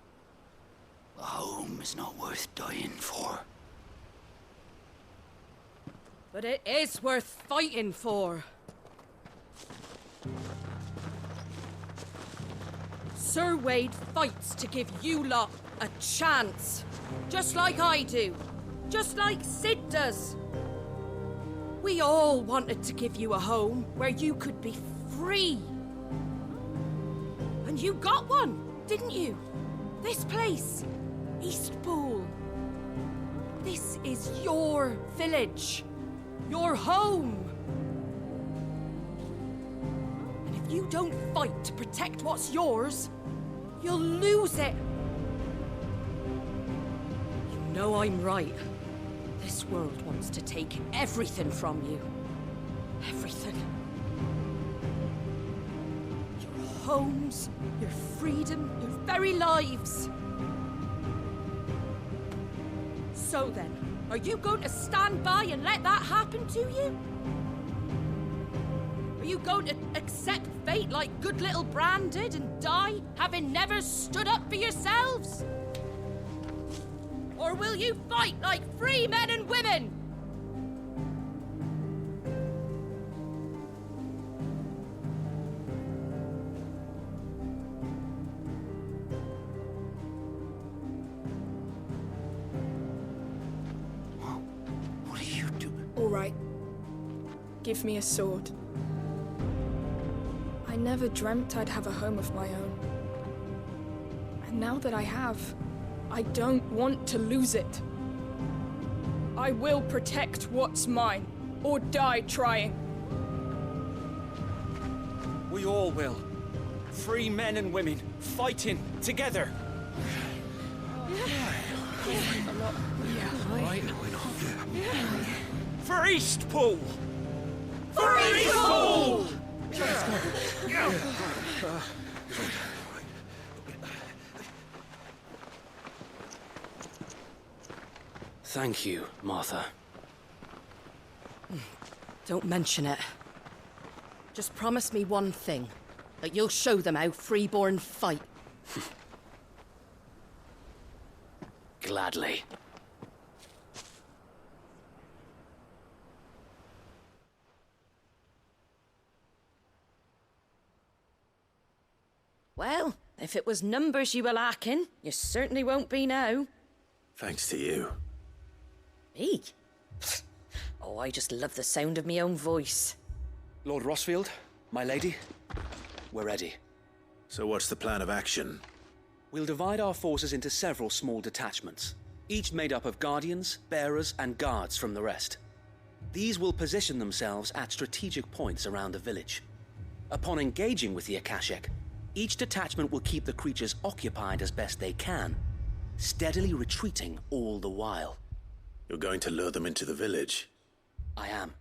a home is not worth dying for. But it is worth fighting for. Sir Wade fights to give you lot a chance, just like I do. just like Sid does. We all wanted to give you a home where you could be free. And you got one, didn't you? This place, Eastpool. This is your village, your home. And if you don't fight to protect what's yours, you'll lose it. You know I'm right. This world wants to take everything from you. Everything. Your homes, your freedom, your very lives. So then, are you going to stand by and let that happen to you? Are you going to accept fate like good little Bran did and die, having never stood up for yourselves? Or will you fight like free men and women? What are you doing? All right. Give me a sword. I never dreamt I'd have a home of my own. And now that I have, I don't want to lose it. I will protect what's mine, or die trying. We all will. Free men and women, fighting together. For Eastpool! For Eastpool! Thank you, Martha. Don't mention it. Just promise me one thing. That you'll show them how freeborn fight. Gladly. Well, if it was numbers you were lacking, you certainly won't be now. Thanks to you. Me? Oh, I just love the sound of my own voice. Lord Rossfield, my lady, we're ready. So what's the plan of action? We'll divide our forces into several small detachments, each made up of guardians, bearers, and guards from the rest. These will position themselves at strategic points around the village. Upon engaging with the Akashic, each detachment will keep the creatures occupied as best they can, steadily retreating all the while. You're going to lure them into the village? I am.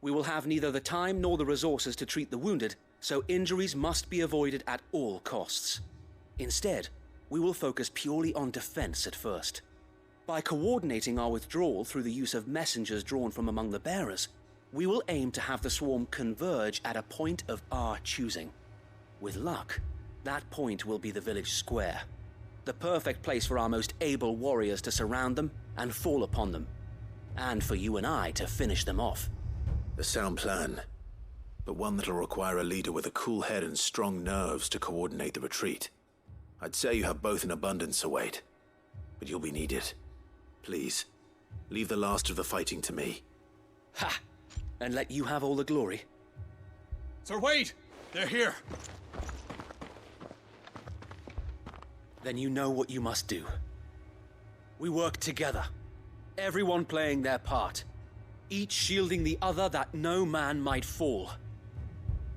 We will have neither the time nor the resources to treat the wounded, so injuries must be avoided at all costs. Instead, we will focus purely on defense at first. By coordinating our withdrawal through the use of messengers drawn from among the bearers, we will aim to have the swarm converge at a point of our choosing. With luck, that point will be the village square, the perfect place for our most able warriors to surround them and fall upon them, and for you and I to finish them off. A sound plan, but one that'll require a leader with a cool head and strong nerves to coordinate the retreat. I'd say you have both in abundance, await, but you'll be needed. Please, leave the last of the fighting to me. Ha! And let you have all the glory? Sir Wade! They're here! Then you know what you must do. We work together, everyone playing their part, each shielding the other that no man might fall,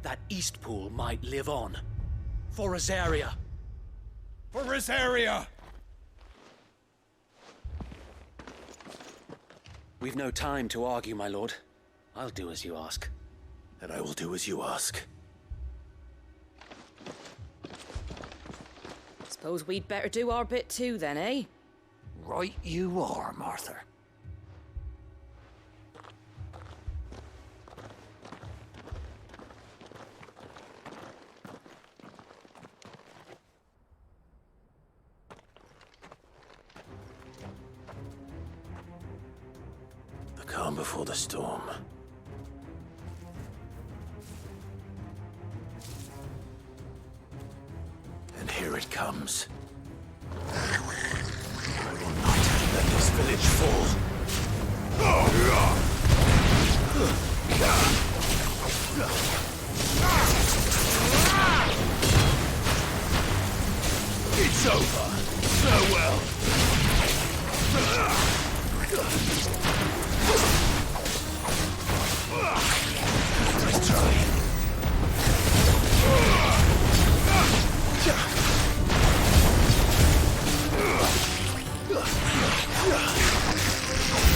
that Eastpool might live on. For Rosaria! For Rosaria! We've no time to argue, my lord. I'll do as you ask. And I will do as you ask. Suppose we'd better do our bit too then, eh? Right you are, Martha. The calm before the storm. And here it comes. I will not let this village fall. It's over. Farewell. Let's try.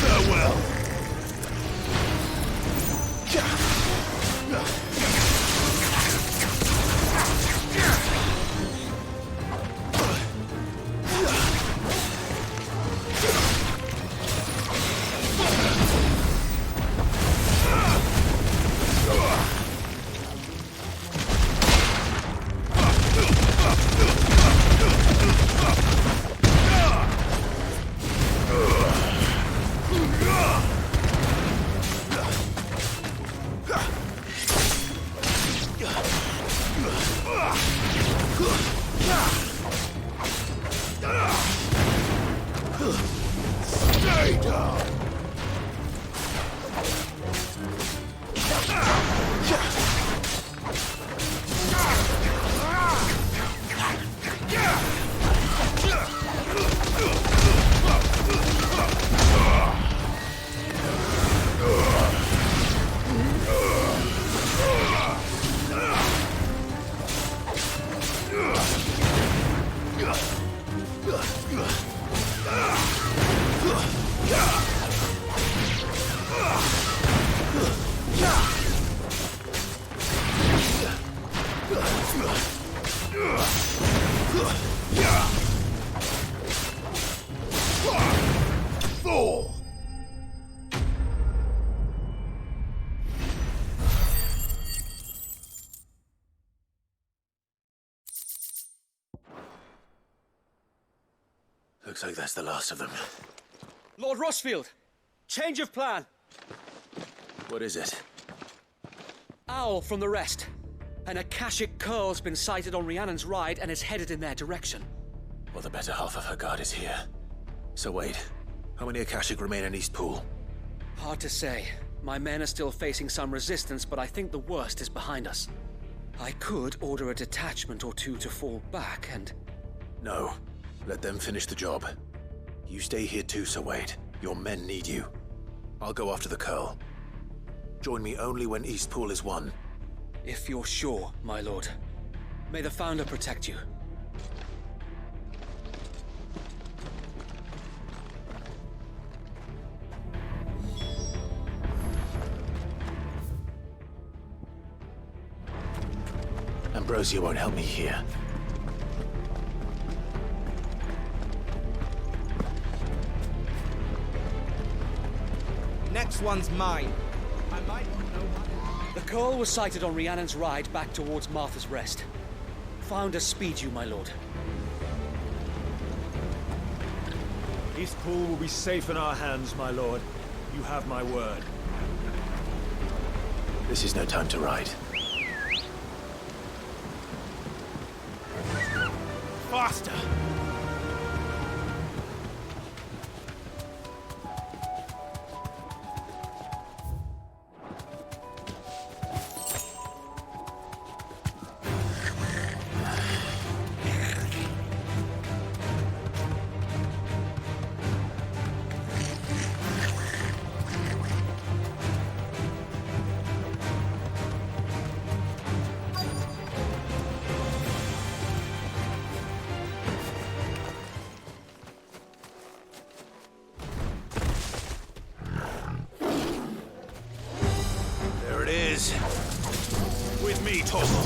Farewell. Stay down! Fool! Looks like that's the last of them. Lord Rossfield, change of plan. What is it? Owl from the rest. An Akashic curl's been sighted on Rhiannon's Ride and is headed in their direction. Well, the better half of her guard is here. So wait, how many Akashic remain in East Pool? Hard to say. My men are still facing some resistance, but I think the worst is behind us. I could order a detachment or two to fall back and... No. Let them finish the job. You stay here too, Sir Wade. Your men need you. I'll go after the Curl. Join me only when East Pool is won. If you're sure, my lord. May the Founder protect you. Ambrosia won't help me here. Next one's mine. I might not know. The Curl was sighted on Rhiannon's Ride back towards Martha's Rest. Founder speed you, my lord. East Pool will be safe in our hands, my lord. You have my word. This is no time to ride. Faster! With me, Torgal.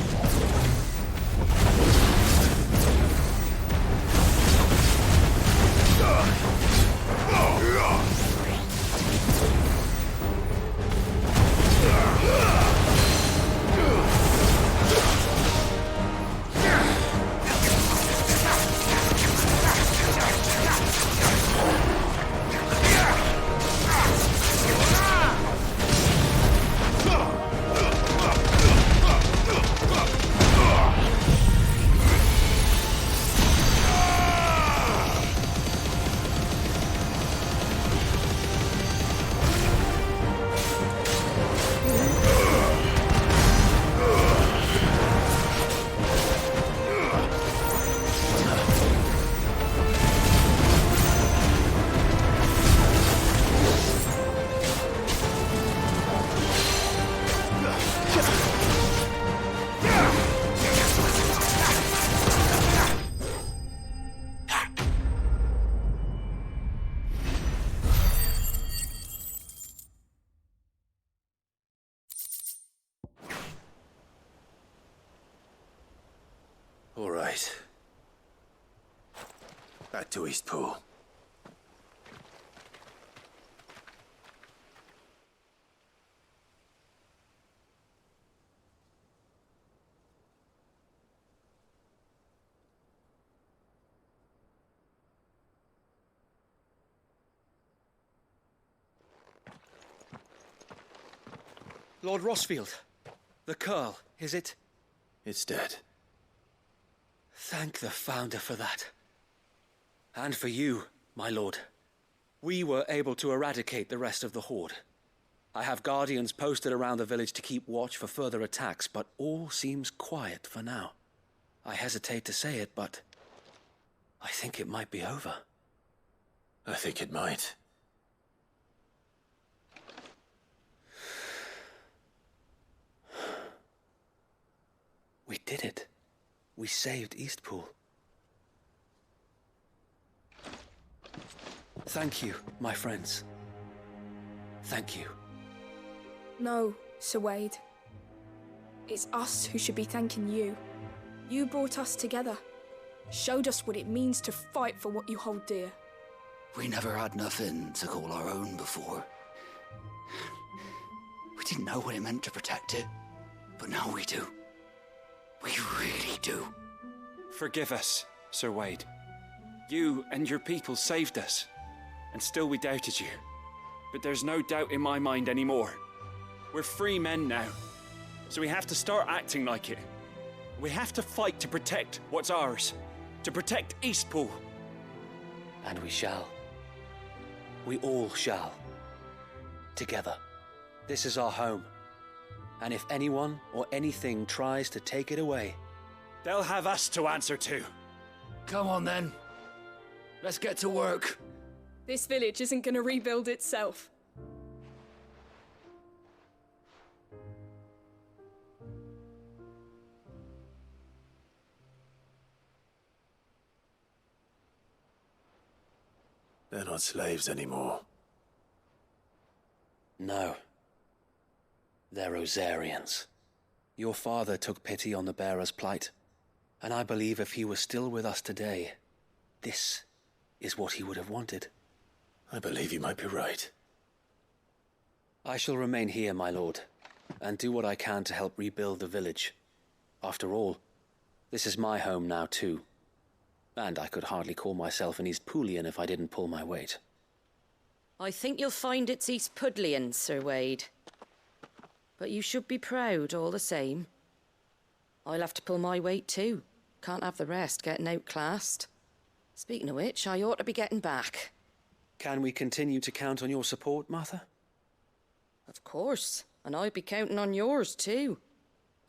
right. Back to Eastpool. Lord Rossfield, the Curl, is it? It's dead. Thank the Founder for that. And for you, my lord. We were able to eradicate the rest of the Horde. I have guardians posted around the village to keep watch for further attacks, but all seems quiet for now. I hesitate to say it, but I think it might be over. I think it might. We did it. We saved Eastpool. Thank you, my friends. Thank you. No, Sir Wade. It's us who should be thanking you. You brought us together. Showed us what it means to fight for what you hold dear. We never had nothing to call our own before. We didn't know what it meant to protect it, but now we do. We really do. Forgive us, Sir Wade. You and your people saved us, and still we doubted you. But there's no doubt in my mind anymore. We're free men now, so we have to start acting like it. We have to fight to protect what's ours, to protect Eastpool. And we shall. We all shall. Together. This is our home. And if anyone or anything tries to take it away, they'll have us to answer to. Come on then. Let's get to work. This village isn't going to rebuild itself. They're not slaves anymore. No. They're Rosarians. Your father took pity on the bearer's plight, and I believe if he was still with us today, this is what he would have wanted. I believe you might be right. I shall remain here, my lord, and do what I can to help rebuild the village. After all, this is my home now too, and I could hardly call myself an Eastpoolian if I didn't pull my weight. I think you'll find it's Eastpudlian, Sir Wade. But you should be proud all the same. I'll have to pull my weight too. Can't have the rest getting outclassed. Speaking of which, I ought to be getting back. Can we continue to count on your support, Martha? Of course, and I'll be counting on yours too.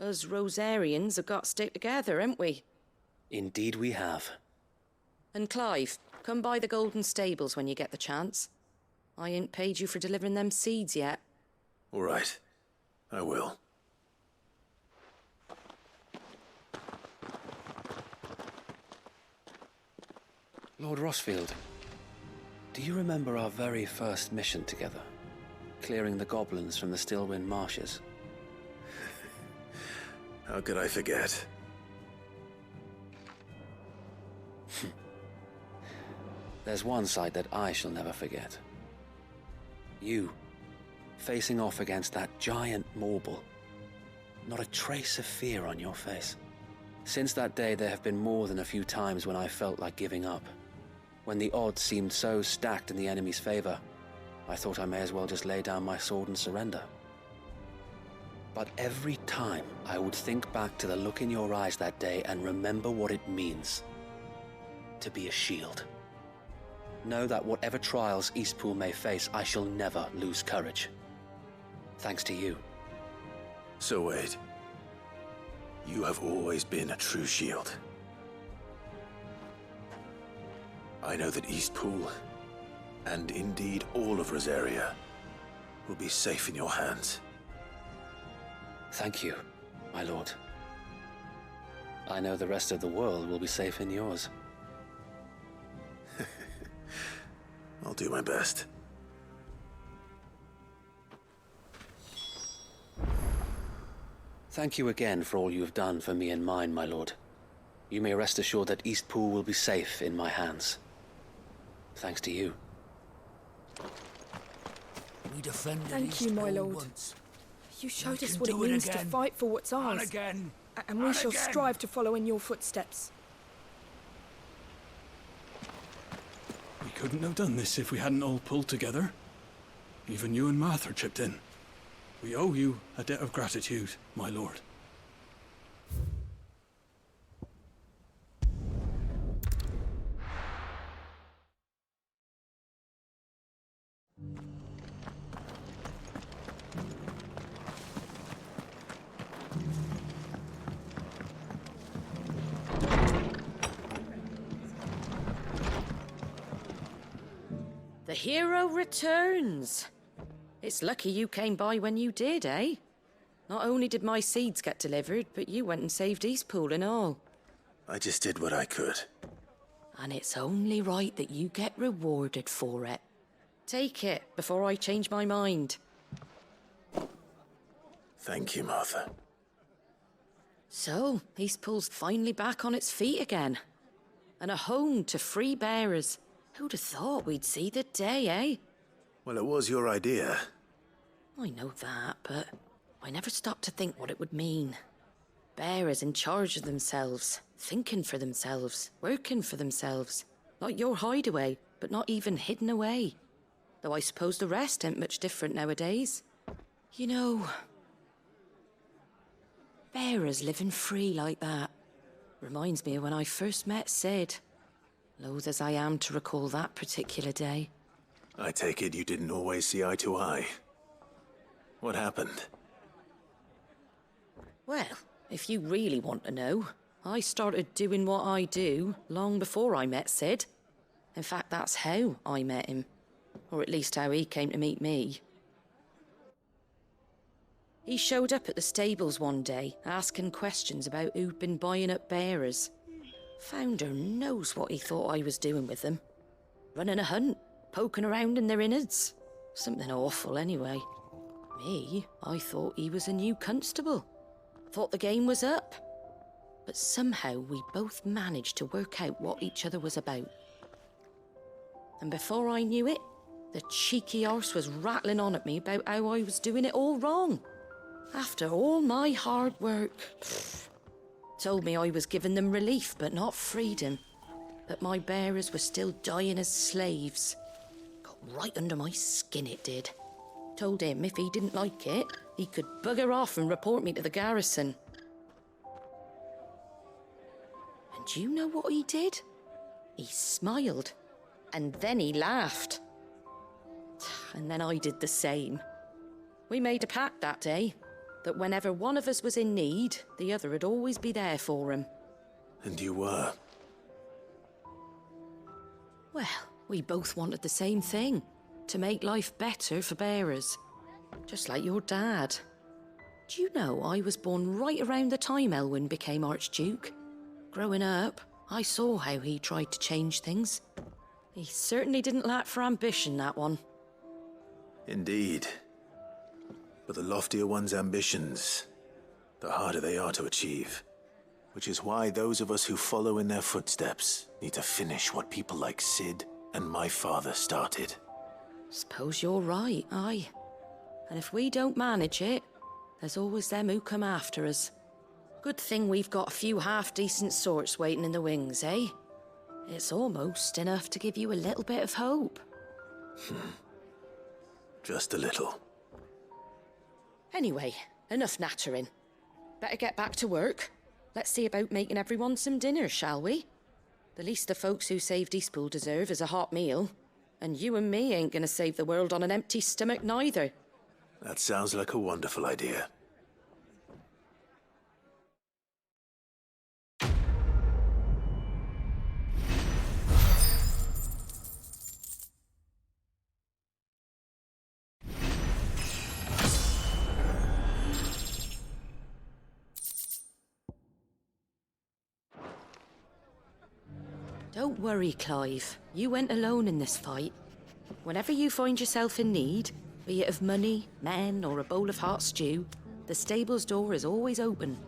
Us Rosarians have got to stick together, haven't we? Indeed we have. And Clive, come by the Golden Stables when you get the chance. I ain't paid you for delivering them seeds yet. All right. I will. Lord Rossfield, do you remember our very first mission together? Clearing the goblins from the Stillwind marshes? How could I forget? There's one sight that I shall never forget. You, facing off against that giant Morble. Not a trace of fear on your face. Since that day, there have been more than a few times when I felt like giving up. When the odds seemed so stacked in the enemy's favor, I thought I may as well just lay down my sword and surrender. But every time, I would think back to the look in your eyes that day and remember what it means to be a shield. Know that whatever trials Eastpool may face, I shall never lose courage. Thanks to you. So Wade, you have always been a true shield. I know that Eastpool, and indeed all of Rosaria, will be safe in your hands. Thank you, my lord. I know the rest of the world will be safe in yours. I'll do my best. Thank you again for all you have done for me and mine, my lord. You may rest assured that Eastpool will be safe in my hands. Thanks to you. We defended Thank you, my Eastpool lord. once. You showed We us can what it do it means to again. fight for what's ours. And again. And we And shall again. strive to follow in your footsteps. We couldn't have done this if we hadn't all pulled together. Even you and Martha chipped in. We owe you a debt of gratitude, my lord. The hero returns. It's lucky you came by when you did, eh? Not only did my seeds get delivered, but you went and saved Eastpool and all. I just did what I could. And it's only right that you get rewarded for it. Take it before I change my mind. Thank you, Martha. So, Eastpool's finally back on its feet again. And a home to free bearers. Who'd have thought we'd see the day, eh? Well, it was your idea. I know that, but I never stopped to think what it would mean. Bearers in charge of themselves, thinking for themselves, working for themselves. Like your hideaway, but not even hidden away. Though I suppose the rest ain't much different nowadays. You know, bearers living free like that reminds me of when I first met Sid. Loath as I am to recall that particular day. I take it you didn't always see eye to eye. What happened? Well, if you really want to know, I started doing what I do long before I met Sid. In fact, that's how I met him. Or at least how he came to meet me. He showed up at the stables one day, asking questions about who'd been buying up bearers. Founder knows what he thought I was doing with them. Running a hunt, poking around in their innards. Something awful anyway. Me, I thought he was a new constable. Thought the game was up. But somehow we both managed to work out what each other was about. And before I knew it, the cheeky arse was rattling on at me about how I was doing it all wrong. After all my hard work. Told me I was giving them relief, but not freedom. That my bearers were still dying as slaves. Got right under my skin, it did. Told him if he didn't like it, he could bugger off and report me to the garrison. And do you know what he did? He smiled. And then he laughed. And then I did the same. We made a pact that day. That whenever one of us was in need, the other would always be there for him. And you were? Well, we both wanted the same thing. To make life better for bearers. Just like your dad. Do you know I was born right around the time Elwyn became Archduke? Growing up, I saw how he tried to change things. He certainly didn't lack for ambition, that one. Indeed. But the loftier one's ambitions, the harder they are to achieve. Which is why those of us who follow in their footsteps need to finish what people like Sid and my father started. Suppose you're right, aye. And if we don't manage it, there's always them who come after us. Good thing we've got a few half-decent sorts waiting in the wings, eh? It's almost enough to give you a little bit of hope. Just a little. Anyway, enough nattering. Better get back to work. Let's see about making everyone some dinner, shall we? The least the folks who saved Eastpool deserve is a hot meal. And you and me ain't gonna save the world on an empty stomach neither. That sounds like a wonderful idea. Don't worry, Clive. You went alone in this fight. Whenever you find yourself in need, be it of money, men, or a bowl of hot stew, the stable's door is always open.